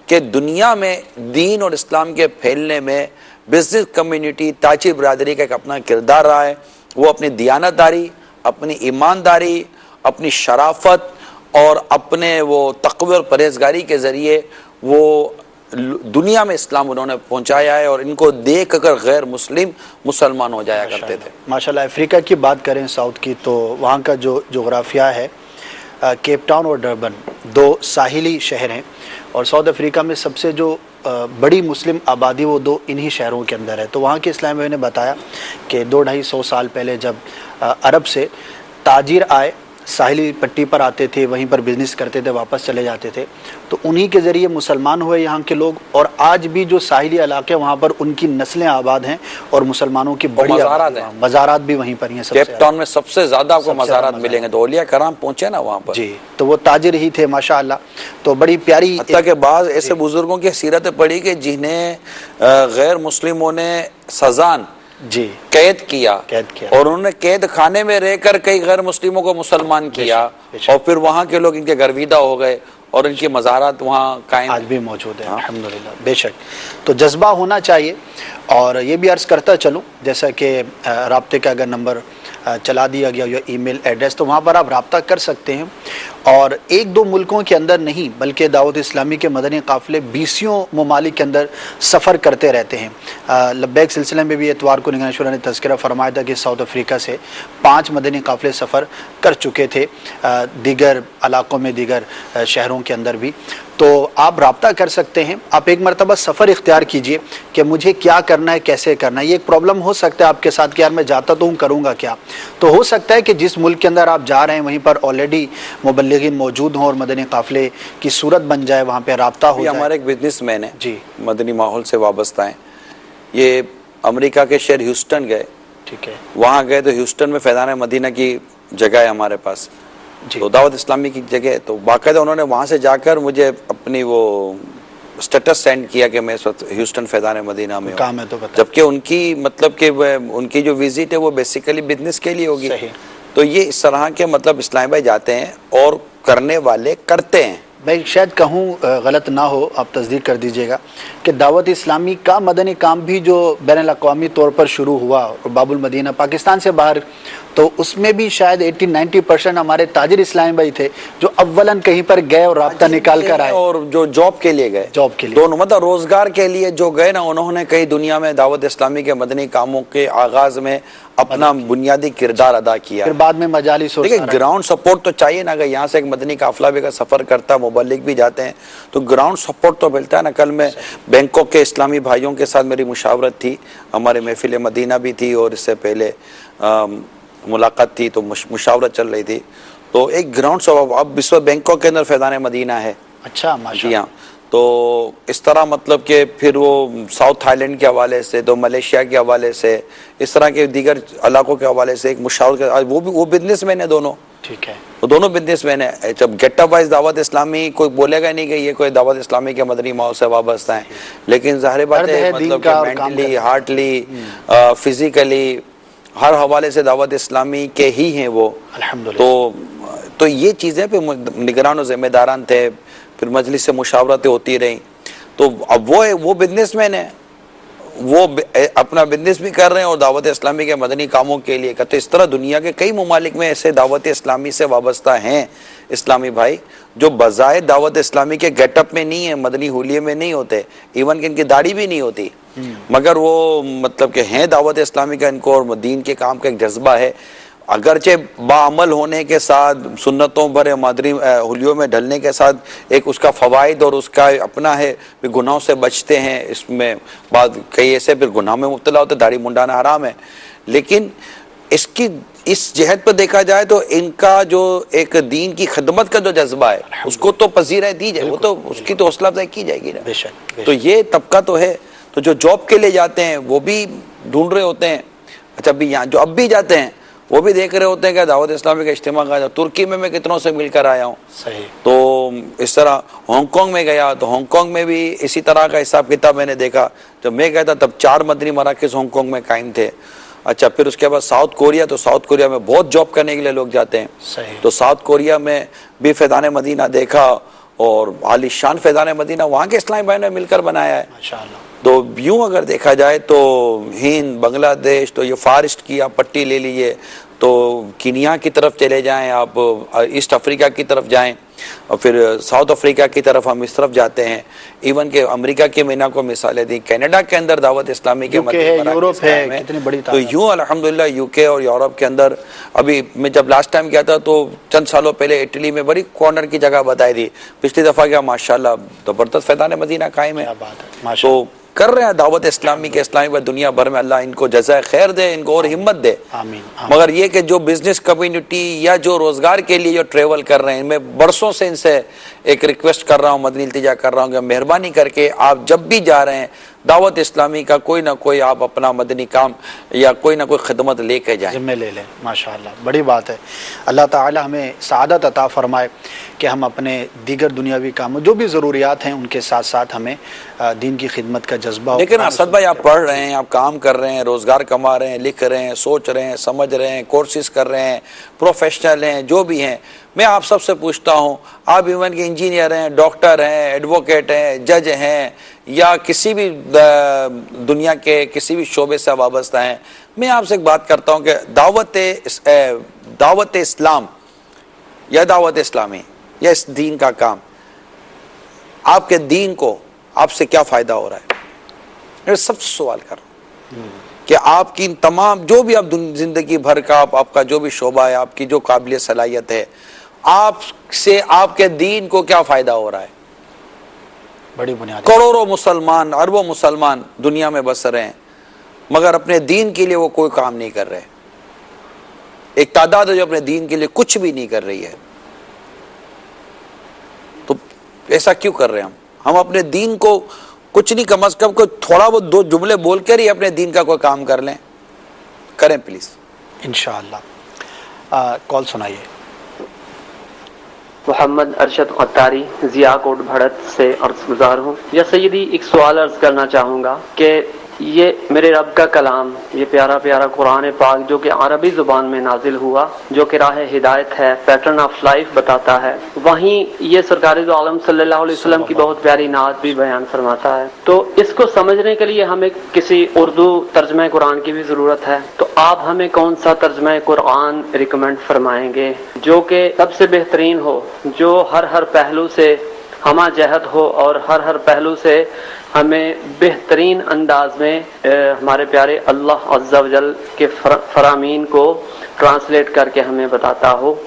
S2: कि दुनिया में दीन और इस्लाम के फैलने में बिजनेस कम्युनिटी, ताजी बरदरी का एक अपना किरदार रहा है। वो अपनी दियानतदारी, अपनी ईमानदारी, अपनी शराफत और अपने वो तक़वा और परहेज़गारी के ज़रिए वो दुनिया में इस्लाम उन्होंने पहुंचाया है, और इनको देख कर गैर मुस्लिम मुसलमान हो जाया करते थे।
S1: माशाल्लाह। अफ्रीका की बात करें साउथ की, तो वहाँ का जो जोग्राफिया है, केप टाउन और डरबन 2 साहिली शहर हैं, और साउथ अफ्रीका में सबसे जो बड़ी मुस्लिम आबादी वो 2 इन्हीं शहरों के अंदर है। तो वहाँ के इस्लाम भाई ने बताया कि 200-250 साल पहले जब अरब से ताजिर आए, साहिली पट्टी पर आते थे, वहीं पर बिजनेस करते थे, वापस चले जाते थे, तो उन्हीं के ज़रिए मुसलमान हुए यहाँ के लोग, और आज भी जो साहिली इलाके वहाँ पर उनकी नस्लें आबाद हैं और मुसलमानों की बड़ी मज़ारात भी वहीं पर ही हैं।
S2: केप टाउन में सबसे ज़्यादा आपको मज़ारात मिलेंगे, तो औलिया कराम पहुँचे ना वहाँ पर
S1: जी, तो वो ताजिर ही थे माशाअल्लाह। तो बड़ी प्यारी,
S2: हत्ता के बाद ऐसे बुजुर्गों की सीरतें पढ़ी कि जिन्हें गैर मुस्लिमों ने सजान
S1: जी
S2: कैद किया और उन्होंने कैद खाने में रहकर कई गैर मुस्लिमों को मुसलमान किया, और फिर वहाँ के लोग इनके गर्विदा हो गए और इनकी मज़ारात वहाँ कायम
S1: आज भी मौजूद है। अल्हम्दुलिल्लाह, बेशक। तो जज्बा होना चाहिए। और ये भी अर्ज़ करता चलूँ, जैसा कि राब्ते का अगर नंबर चला दिया गया या ईमेल एड्रेस, तो वहाँ पर आप रब्ता कर सकते हैं। और 1-2 मुल्कों के अंदर नहीं, बल्कि दावत इस्लामी के मदनी काफ़िले 20 ममालिक के अंदर सफ़र करते रहते हैं। लब्बैक सिलसिले में भी एतवार को निगरान शुरा ने तज़किरा फरमाया था कि साउथ अफ्रीका से 5 मदनी काफ़िले सफ़र कर चुके थे, दीगर इलाक़ों में, दीगर शहरों के अंदर भी। तो आप रब्ता कर सकते हैं। आप एक मरतबा सफ़र इख्तियार कीजिए कि मुझे क्या करना है, कैसे करना है। ये एक प्रॉब्लम हो सकता है आपके साथ कि यार मैं जाता तो हूँ, करूँगा क्या। तो हो सकता है कि जिस मुल्क के अंदर आप जा रहे हैं वहीं पर ऑलरेडी मुबल्लिगीन मौजूद हों और मदनी काफ़िले की सूरत बन जाए, वहाँ पर रब्ता हो जाए।
S2: हमारे एक बिजनेसमैन है
S1: जी,
S2: मदनी माहौल से वाबस्ता है, ये अमेरिका के शहर ह्यूस्टन गए,
S1: ठीक है,
S2: वहाँ गए तो ह्यूस्टन में फैज़ान मदीना की जगह है हमारे पास, तो दावत इस्लामी की जगह, तो बाकायदा उन्होंने वहाँ से जाकर मुझे अपनी वो स्टेटस सेंड किया कि मैं इस वक्त ह्यूस्टन फैज़ान मदीना में
S1: काम है, तो
S2: जबकि उनकी मतलब कि उनकी जो विजिट है वो बेसिकली बिजनेस के लिए होगी। तो ये इस तरह के मतलब इस्लाम भाई जाते हैं और करने वाले करते हैं।
S1: मैं शायद कहूँ गलत ना हो, आप तस्दीक कर दीजिएगा कि दावत इस्लामी का मदनी काम भी जो बैनुल-अक़वामी तौर पर शुरू हुआ और बाबुल मदीना पाकिस्तान से बाहर, तो उसमें भी शायद 80-90% हमारे ताजिर इस्लामी भाई थे जो अव्वलन कहीं पर गए और राब्ता निकाल कर आए,
S2: और जो जॉब के लिए गए,
S1: जॉब के लिए
S2: दोनों मतलब रोजगार के लिए जो गए ना, उन्होंने कई दुनिया में दावत इस्लामी के मदनी कामों के आगाज में अपना बुनियादी किरदार अदा किया।
S1: फिर बाद में मजालिस,
S2: देखिए ग्राउंड सपोर्ट तो चाहिए ना, अगर यहाँ से एक मदनी काफिला भी अगर सफर करता है, मुबल्लिग भी जाते हैं, तो ग्राउंड सपोर्ट तो मिलता है ना। कल मैं बैंकॉक के इस्लामी भाइयों के साथ मेरी मुशावरत थी, हमारे महफिल मदीना भी थी और इससे पहले मुलाकात थी, तो मुशावरत चल रही थी। तो एक ग्राउंड सपोर्ट, अब इस वक्त बैंकॉक के अंदर फैज़ान मदीना है।
S1: अच्छा,
S2: माशाअल्लाह। तो इस तरह मतलब कि फिर वो साउथ थाईलैंड के हवाले से, तो मलेशिया के हवाले से, इस तरह के दीगर इलाकों के हवाले से एक मुशावरत, वो बिजनेसमैन है दोनों,
S1: ठीक है,
S2: वो दोनों बिजनेसमैन है। जब गेटअप वाइज दावत इस्लामी कोई बोलेगा नहीं कि ये कोई दावत इस्लामी के मदनी माहौल से वाबस्ता है, लेकिन जाहिर बात है मतलब कि मेंटली, हार्टली, फिजिकली हर हवाले से दावत इस्लामी के ही हैं वो। तो ये चीज़ें पे निगरान और जिम्मेदारान थे, फिर मजलिस से मुशावरतें होती रहीं। तो अब वो बिजनेसमैन है, वो अपना बिजनेस भी कर रहे हैं और दावत इस्लामी के मदनी कामों के लिए करते। इस तरह दुनिया के कई ममालिक में ऐसे दावत इस्लामी से वाबस्ता हैं इस्लामी भाई, जो बज़ाहिर दावत इस्लामी के गेटअप में नहीं है, मदनी हुलिये में नहीं होते, इवन कि इनकी दाढ़ी भी नहीं होती, मगर वो मतलब कि हैं दावत इस्लामी का, इनको और दीन के काम का एक जज्बा है। अगरचे बाअमल होने के साथ, सुन्नतों भरे मदरी हुलियों में ढलने के साथ एक उसका फ़वाइद और उसका अपना है, फिर गुनाहों से बचते हैं। इसमें बाद कई ऐसे फिर गुनाह में मुब्तला होते, दाढ़ी मुंडाना हराम है, लेकिन इसकी इस जहत पर देखा जाए तो इनका जो एक दीन की खिदमत का जो जज्बा है उसको तो पजीराई दी जाए, वो तो उसकी तो हौसला अफजाई की जाएगी ना।
S1: बेशक।
S2: तो ये तबका तो है। तो जो जॉब के लिए जाते हैं वो भी ढूंढ रहे होते हैं। अच्छा, अभी यहाँ जो अब भी जाते हैं वो भी देख रहे होते हैं कि दावत इस्लामी का इज्तिमा का तुर्की में मैं कितनों से मिलकर आया हूँ।
S1: सही।
S2: तो इस तरह हांगकांग में गया तो हांगकांग में भी इसी तरह का हिसाब किताब मैंने देखा। जब मैं गया था तब 4 मदनी मराकिज़ हांगकांग में कायम थे। अच्छा, फिर उसके बाद साउथ कोरिया, तो साउथ कोरिया में बहुत जॉब करने के लिए लोग जाते हैं।
S1: सही।
S2: तो साउथ कोरिया में भी फैज़ान मदीना देखा और आलिशान फैज़ान मदीना वहाँ के इस्लामी भाइयों ने मिलकर बनाया है।
S1: माशाअल्लाह।
S2: तो यूँ अगर देखा जाए तो हिंद, बांग्लादेश, तो ये फारिस्ट की आप पट्टी ले लीजिए, तो कीनिया की तरफ चले जाएं आप, ईस्ट अफ्रीका की तरफ जाएं, और फिर साउथ अफ्रीका की तरफ हम इस तरफ जाते हैं। इवन के अमेरिका की मैंने को मिसालें दी, कनाडा के अंदर दावत इस्लामी के
S1: यूरोप है, कितनी बड़ी
S2: तो यूँ अल्हम्दुलिल्लाह यूके और यूरोप के अंदर। अभी मैं जब लास्ट टाइम गया था तो चंद सालों पहले इटली में बड़ी कॉर्नर की जगह बताई थी, पिछली दफ़ा गया माशाल्लाह ज़बरदस्त फैज़ान मदीना कायम है। तो कर रहे हैं दावत इस्लामी के इस्लामी पर दुनिया भर में। अल्लाह इनको जज़ाए खैर दे, इनको और हिम्मत दे।
S1: आमीन।
S2: मगर ये कि जो बिजनेस कम्युनिटी या जो रोज़गार के लिए जो ट्रेवल कर रहे हैं, मैं बरसों से इनसे एक रिक्वेस्ट कर रहा हूँ, मदनी इल्तिजा कर रहा हूँ कि मेहरबानी करके आप जब भी जा रहे हैं दावत इस्लामी का कोई ना कोई आप अपना मदनी काम या कोई ना कोई खिदमत लेके जाएं,
S1: जिम्मे ले लें। माशाअल्लाह, बड़ी बात है। अल्लाह ताला हमें सआदत अता फरमाए कि हम अपने दीगर दुनियावी कामों जो भी ज़रूरियात हैं उनके साथ साथ हमें दीन की खिदमत का जज्बा।
S2: लेकिन असद भाई, आप पढ़ रहे हैं, आप काम कर रहे हैं, रोज़गार कमा रहे हैं, लिख रहे हैं, सोच रहे हैं, समझ रहे हैं, कोर्सेज कर रहे हैं, प्रोफेशनल हैं, जो भी हैं, मैं आप सबसे पूछता हूँ, आप इवन के इंजीनियर हैं, डॉक्टर हैं, एडवोकेट हैं, जज हैं, या किसी भी दुनिया के किसी भी शोबे से वाबस्ता हैं, मैं आपसे एक बात करता हूँ कि दावत इस्लाम या दावत इस्लामी या इस दीन का काम, आपके दीन को आपसे क्या फ़ायदा हो रहा है? मैं सबसे सवाल कर रहा हूँ कि आपकी तमाम जो भी आप ज़िंदगी भर का आपका जो भी शोबा है, आपकी जो काबिलियत सलाहियत है, आपसे आपके दीन को क्या फ़ायदा हो रहा है?
S1: बड़ी बुनियाद।
S2: करोड़ों मुसलमान, अरबों मुसलमान दुनिया में बस रहे हैं, मगर अपने दीन के लिए वो कोई काम नहीं कर रहे। एक तादाद है जो अपने दीन के लिए कुछ भी नहीं कर रही है। तो ऐसा क्यों कर रहे हैं हम अपने दीन को कुछ नहीं, कम अज कम कोई थोड़ा बहुत 2 जुमले बोलकर ही अपने दीन का कोई काम कर लें, करें प्लीज
S1: इंशाअल्लाह। कॉल सुनाइए।
S10: मोहम्मद अरशद क़त्तारी ज़िया कोट भड़त से अर्ज़ गुज़ार हूँ। या सय्यदी, एक सवाल अर्ज़ करना चाहूँगा कि ये मेरे रब का कलाम, ये प्यारा प्यारा कुरान पाक जो कि अरबी ज़ुबान में नाजिल हुआ, जो कि राह हिदायत है, पैटर्न ऑफ लाइफ बताता है, वहीं ये सरकार दो आलम सल्लल्लाहु अलैहि वसल्लम की बहुत प्यारी नात भी बयान फरमाता है। तो इसको समझने के लिए हमें किसी उर्दू तर्जमा कुरान की भी ज़रूरत है। तो आप हमें कौन सा तर्जमा कुरान रिकमेंड फरमाएंगे जो कि सबसे बेहतरीन हो, जो हर पहलू से हमा जहद हो और हर पहलू से हमें बेहतरीन अंदाज में हमारे प्यारे अल्लाह अज़्ज़ा वजल के फरामीन को ट्रांसलेट करके हमें बताता हो।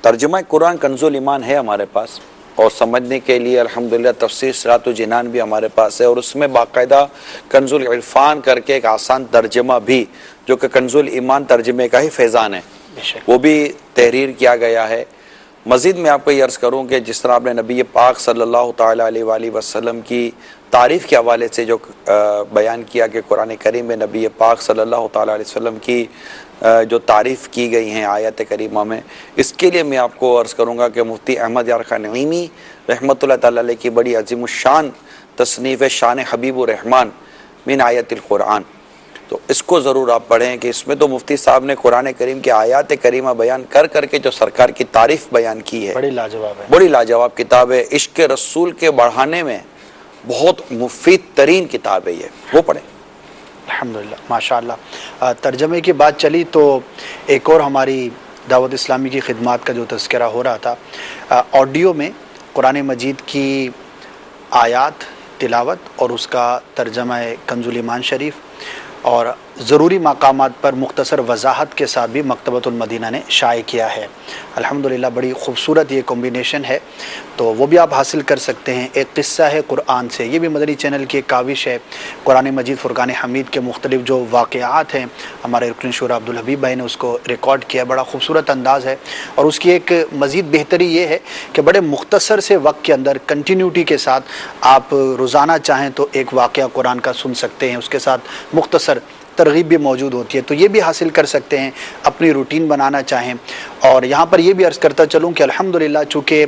S2: तर्जुमा कुरान कंजुल ईमान है हमारे पास, और समझने के लिए अल्हम्दुलिल्लाह तफसीर सिरातुल जिनान भी हमारे पास है, और उसमें बाकायदा कंजुल इरफान करके एक आसान तर्जुमा भी, जो कि कंजुल ईमान तर्जुमे का ही फैज़ान है, वो भी तहरीर किया गया है। मज़ीद मैं आपको ये अर्ज़ करूँ कि जिस तरह आपने नबी पाक सल्लल्लाहु ताला अलैहि वसल्लम की तारीफ़ के हवाले से जो बयान किया कि कुरान करीम में नबी पाक सल्लल्लाहु ताला अलैहि वसल्लम की जो तारीफ़ की गई हैं आयत करीमा में, इसके लिए मैं आपको अर्ज़ करूँगा कि मुफ्ती अहमद यार खान नईमी रहमतुल्लाह ताला अलैह की बड़ी अज़ीमुश्शान तसनीफ़ शान हबीबुर रहमान मिन आयतिल कुरान, तो इसको ज़रूर आप पढ़ें कि इसमें तो मुफ्ती साहब ने कुरान करीम के आयात करीमा बयान कर करके जो सरकार की तारीफ़ बयान की है,
S1: बड़ी लाजवाब है,
S2: बड़ी लाजवाब किताब है। इश्क़ रसूल के बढ़ाने में बहुत मुफीद तरीन किताब है ये, वो पढ़ें।
S1: अल्हम्दुलिल्लाह, माशाअल्लाह। तर्जमे की बात चली तो एक और हमारी दावत इस्लामी की खिदमत का जो तज़किरा हो रहा था, ऑडियो में कुरान मजीद की आयात तिलावत और उसका तर्जमा कंजुल ईमान शरीफ, और ज़रूरी मकामात पर मुख्तसर वजाहत के साथ भी मकतबतुल मदीना ने शाये किया है। अल्हम्दुलिल्लाह बड़ी खूबसूरत ये कॉम्बिनेशन है, तो वो भी आप हासिल कर सकते हैं। एक क़िस्सा है कुरान से, ये भी मदनी चैनल की एक काविश है। कुरान मजीद फ़ुरक़ान हमीद के मुख्तलिफ जो वाक़यात हैं, हमारे रुकन शुरा अब्दुल हबीब भाई ने उसको रिकॉर्ड किया, बड़ा खूबसूरत अंदाज़ है। और उसकी एक मज़ीद बेहतरी ये है कि बड़े मुख्तसर से वक्त के अंदर कंटिन्यूटी के साथ आप रोज़ाना चाहें तो एक वाक़या कुरान का सुन सकते हैं, उसके साथ मुख्तसर तरगीब भी मौजूद होती है, तो ये भी हासिल कर सकते हैं अपनी रूटीन बनाना चाहें। और यहाँ पर ये भी अर्ज़ करता चलूँ कि अल्हम्दुलिल्लाह चूँकि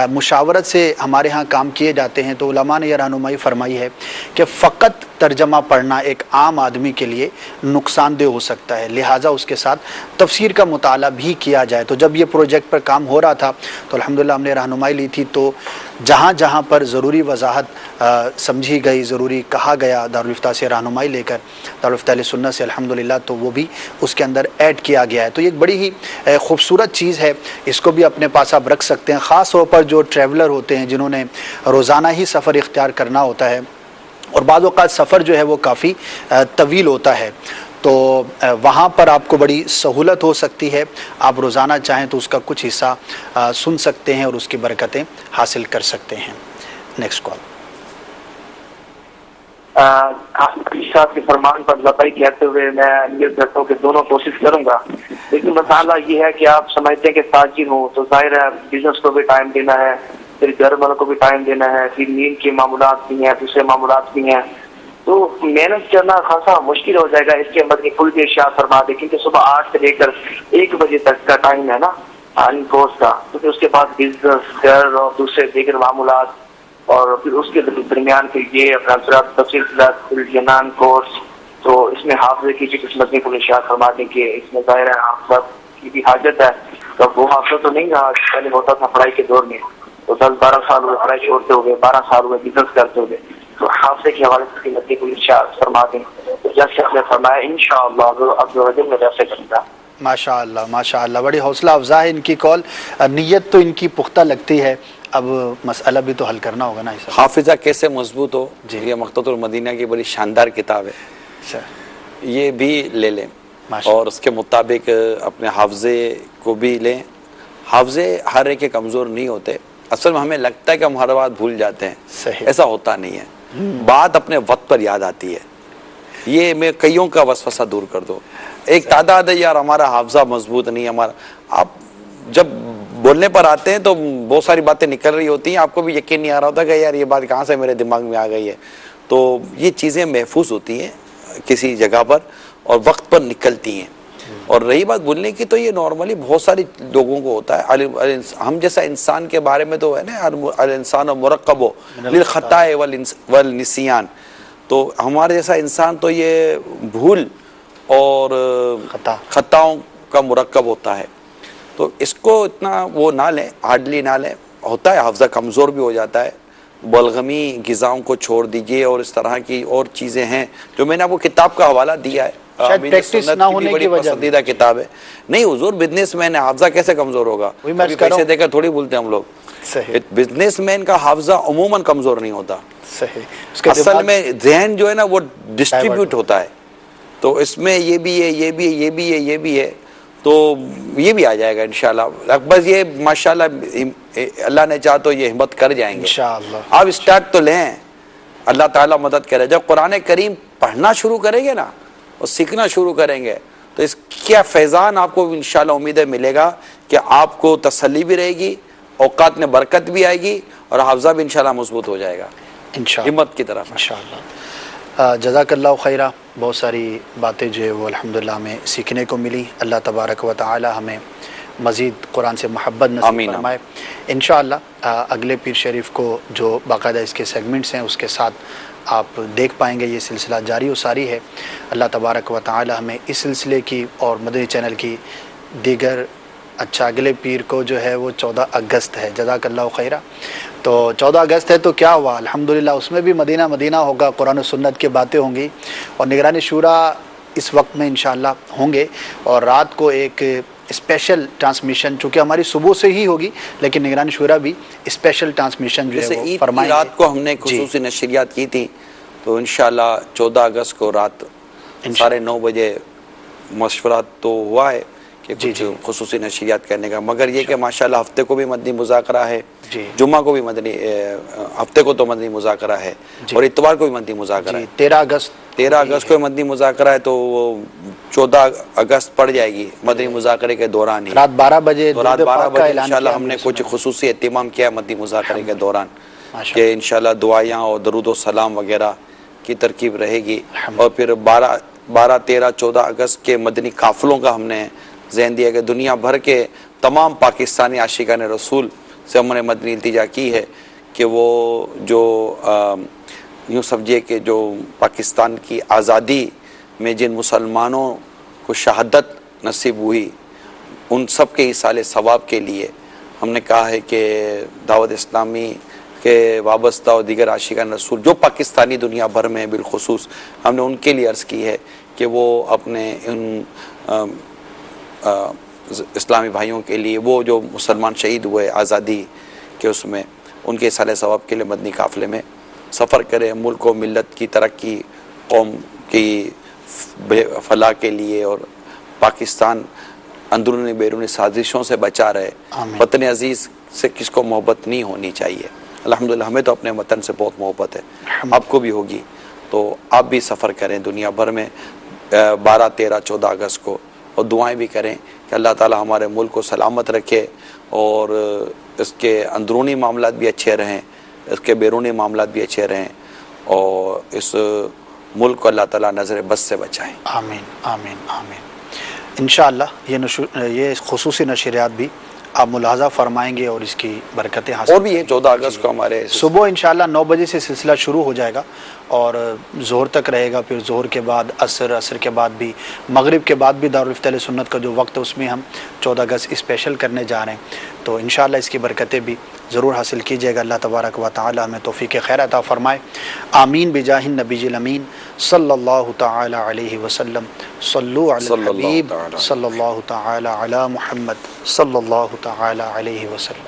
S1: मुशावरत से हमारे यहाँ काम किए जाते हैं, तो उलमा ने यह रहनुमाई फरमाई है कि फ़कत तर्जमा पढ़ना एक आम आदमी के लिए नुकसानदेह हो सकता है, लिहाजा उसके साथ तफसीर का मुताला भी किया जाए। तो जब ये प्रोजेक्ट पर काम हो रहा था तो अल्हम्दुलिल्लाह हमने रहनुमाई ली थी, तो जहाँ जहाँ पर ज़रूरी वजाहत समझी गई, ज़रूरी कहा गया दारुल इफ्ता से रहनुमाई लेकर, दारुल इफ्ता अहले सुन्नत से अल्हम्दुलिल्लाह, तो वो भी उसके अंदर ऐड किया गया है। तो ये एक बड़ी ही खूबसूरत चीज़ है, इसको भी अपने पास आप रख सकते हैं। ख़ास तौर पर जो ट्रैवलर होते हैं, जिन्होंने रोज़ाना ही सफ़र इख्तियार करना होता है और बाद औक़ात सफ़र जो है वो काफ़ी तवील होता है, तो वहाँ पर आपको बड़ी सहूलत हो सकती है। आप रोज़ाना चाहें तो उसका कुछ हिस्सा सुन सकते हैं और उसकी बरकतें हासिल कर सकते हैं। Next call.
S9: साहब के फरमान पर लबाई कहते हुए मैं नियत करता हूँ कि दोनों कोशिश करूंगा, लेकिन मसाला ये है कि आप समझते हैं कि ताजिर हो तो जाहिर है बिजनेस को भी टाइम देना है, फिर घर वालों को भी टाइम देना है, फिर नींद के मामूलात भी हैं, दूसरे मामूलात भी हैं, तो मेहनत करना खासा मुश्किल हो जाएगा। इसके मदनी फुल भी इरशाद फरमा दे, क्योंकि सुबह 8 से लेकर 1 बजे तक का टाइम है ना आर्मी कोर्स का, तो फिर उसके बाद बिजनेस, घर और दूसरे दीगर मामूलात, और फिर उसके दरमियान फिर ये अपना तफसील कोर्स, तो इसमें हाफिज़े की किस्मत में इरशाद फरमा दें कि इसमें ज़ाहिर है आप सब की भी हाजत है। तो वो हाफिज़ तो नहीं रहा, पहले होता था पढ़ाई के दौर में, तो 10-12 साल हुए पढ़ाई छोड़ते हुए, 12 साल हुए बिजनेस करते हुए, तो हाफिज़े के हवाले से कीमती को इरशाद फरमा दें। तो जैसे आपने फरमाया इंशाअल्लाह में जैसे करूँगा।
S1: माशाअल्लाह माशाअल्लाह, बड़ी हौसला अफजा है इनकी कॉल, नीयत तो इनकी पुख्ता लगती है। अब मसला भी तो हल करना होगा ना।
S2: हाफिज़ा कैसे मजबूत हो, ये मकतबतुल मदीना की बड़ी शानदार किताब है, ये भी ले लें और उसके मुताबिक अपने हाफिज़े को भी लें। हाफिज़े हर एक के कमज़ोर नहीं होते, असल में हमें लगता है कि हम हर बात भूल जाते हैं, ऐसा होता नहीं है। बात अपने वक्त पर याद आती है। ये मैं कईयों का वसवसा दूर कर दो। एक तादाद है यार हमारा हाफिज़ा मजबूत नहीं है, हमारा, आप जब बोलने पर आते हैं तो बहुत सारी बातें निकल रही होती हैं, आपको भी यकीन नहीं आ रहा होता कि यार ये बात कहाँ से मेरे दिमाग में आ गई है। तो ये चीज़ें महफूज होती हैं किसी जगह पर और वक्त पर निकलती हैं। और रही बात बोलने की, तो ये नॉर्मली बहुत सारी लोगों को होता है। हम जैसा इंसान के बारे में तो है ना, अल इंसान मुरक्कब लिल खताए वल निसियान, तो हमारे जैसा इंसान तो ये भूल और खताओं का मुरक्कब होता है। तो इसको इतना वो ना लें, हार्डली ना लें। होता है हाफिज़ा कमज़ोर भी हो जाता है, बलगमी ग़िज़ाओं को छोड़ दीजिए और इस तरह की और चीज़ें हैं जो मैंने आपको किताब का हवाला दिया है,
S1: प्रैक्टिस ना होने की वजह,
S2: पसंदीदा किताब है। नहीं हुजूर, बिजनेसमैन है, हाफिज़ा कैसे कमज़ोर होगा? पैसे देकर थोड़ी बोलते हम लोग। बिजनेसमैन का हाफिज़ा अमूमन कमज़ोर नहीं होता, असल में ज़हन जो है ना वो डिस्ट्रीब्यूट होता है। तो इसमें ये भी है, ये भी है, ये भी है, ये भी है, तो ये भी आ जाएगा इंशाल्लाह। बस ये माशाल्लाह अल्लाह ने चाहा तो ये हिम्मत कर जाएंगे इंशाल्लाह। आप स्टार्ट तो लें, अल्लाह ताला मदद करे। जब कुरान करीम पढ़ना शुरू करेंगे ना और सीखना शुरू करेंगे तो इसका फैज़ान आपको इंशाल्लाह उम्मीद है मिलेगा कि आपको तसल्ली भी रहेगी, औकात में बरकत भी आएगी और हाफिज़ा भी इंशाल्लाह मजबूत हो जाएगा इंशाल्लाह हिम्मत की तरफ इंशाल्लाह।
S1: जज़ाकल्लाहु खैरा, बहुत सारी बातें जो है वो अल्हम्दुलिल्लाह हमें सीखने को मिली। अल्लाह तबारक व तआला हमें मज़ीद कुरान से मोहब्बत नसीब फरमाए। इंशाअल्लाह अगले पीर शरीफ को जो बाकायदा इसके सेगमेंट्स हैं उसके साथ आप देख पाएंगे, ये सिलसिला जारी व सारी है। अल्लाह तबारक व तआला हमें इस सिलसिले की और मदनी चैनल की दीगर, अच्छा अगले पीर को जो है वो 14 अगस्त है, जज़ाकल्लाहु खैरा। तो 14 अगस्त है तो क्या हुआ, अल्हम्दुलिल्लाह उसमें भी मदीना मदीना होगा, कुरान और सुन्नत की बातें होंगी और निगरानी शूरा इस वक्त में इंशाअल्लाह होंगे। और रात को एक स्पेशल ट्रांसमिशन, चूँकि हमारी सुबह से ही होगी लेकिन निगरानी शूरा भी स्पेशल ट्रांसमिशन जो है वो फरमाएंगे।
S2: रात को हमने खुसूसी नशरियात की थी, तो इंशाअल्लाह 14 अगस्त को रात 9:30 बजे मशवरा तो हुआ है कि कुछ खुसूसी नशरियात करने का, मगर ये कि माशाल्लाह हफ्ते को भी मदनी मुज़ाकरा है, जुम्मा को भी मदनी, हफ्ते को तो मदनी मुज़ाकरा है और इतवार को भी मदनी मुज़ाकरा है।
S1: 13 अगस्त
S2: को मदनी मुज़ाकरा है, तो वो 14 अगस्त पड़ जाएगी मदनी मुज़ाकरे के दौरान ही,
S1: रात 12 बजे।
S2: तो रात 12 बजे इंशाल्लाह हमने कुछ खुसूसी एहतिमाम किया मदनी मुज़ाकरे के दौरान कि इंशाल्लाह दुआयाँ और दरूद व सलाम वगैरह की तरकीब रहेगी। और फिर 12, 13, 14 अगस्त के मदनी काफ़िलों का हमने ज़हन दिया कि दुनिया भर के तमाम पाकिस्तानी आशिकान रसूल से हमने मदनी इल्तिजा की है कि वो जो यूँ समझिए कि जो पाकिस्तान की आज़ादी में जिन मुसलमानों को शहादत नसीब हुई, उन सब के इसाले सवाब के लिए हमने कहा है कि दावत इस्लामी के वाबस्ता और दीगर आशिकान रसूल जो पाकिस्तानी दुनिया भर में बिलखुसूस, हमने उनके लिए अर्ज़ की है कि वो अपने उन इस्लामी भाइयों के लिए, वो जो मुसलमान शहीद हुए आज़ादी के उसमें, उनके इसाले सवाब के लिए मदनी काफ़िले में सफ़र करें, मुल्क और मिल्लत की तरक्की, कौम की फलाह के लिए और पाकिस्तान अंदरूनी बैरूनी साजिशों से बचा रहे। वतन अजीज़ से किसको मोहब्बत नहीं होनी चाहिए। अल्हम्दुलिल्लाह हमें तो अपने वतन से बहुत मोहब्बत है, आपको भी होगी, तो आप भी सफ़र करें दुनिया भर में 12, 13, 14 अगस्त को, और दुआएं भी करें कि अल्लाह ताला हमारे मुल्क को सलामत रखे और इसके अंदरूनी मामलात भी अच्छे रहें, इसके बैरूनी मामलात भी अच्छे रहें और इस मुल्क को अल्लाह ताला नज़र बस से बचाएं।
S1: आमीन आमीन आमीन। इंशाअल्लाह ये खुसूसी नशरियात भी आप मुलाहजा फरमाएंगे और इसकी बरकतें हासिल।
S2: और भी ये 14 अगस्त को हमारे
S1: सुबह इंशाअल्लाह 9 बजे से सिलसिला शुरू हो जाएगा और ज़ोहर तक रहेगा, फिर ज़ोहर के बाद असर के बाद भी, मगरिब के बाद भी दारुल इफ्ताह सुन्नत का जो वक्त है उसमें हम 14 अगस्त स्पेशल करने जा रहे हैं। तो इंशाअल्लाह इसकी बरकतें भी ज़रूर हासिल कीजिएगा। अल्लाह तबारक व तआला हमें तौफीक खैर अता फ़रमाए। आमीन बिजाहिन नबीजिल अमीन सल्लल्लाहु तआला अलैहि वसल्लम। सल्लु अलल हबीब सल्लल्लाहु तआला अला मुहम्मद सल्लल्लाहु तआला अलैहि वसल्लम।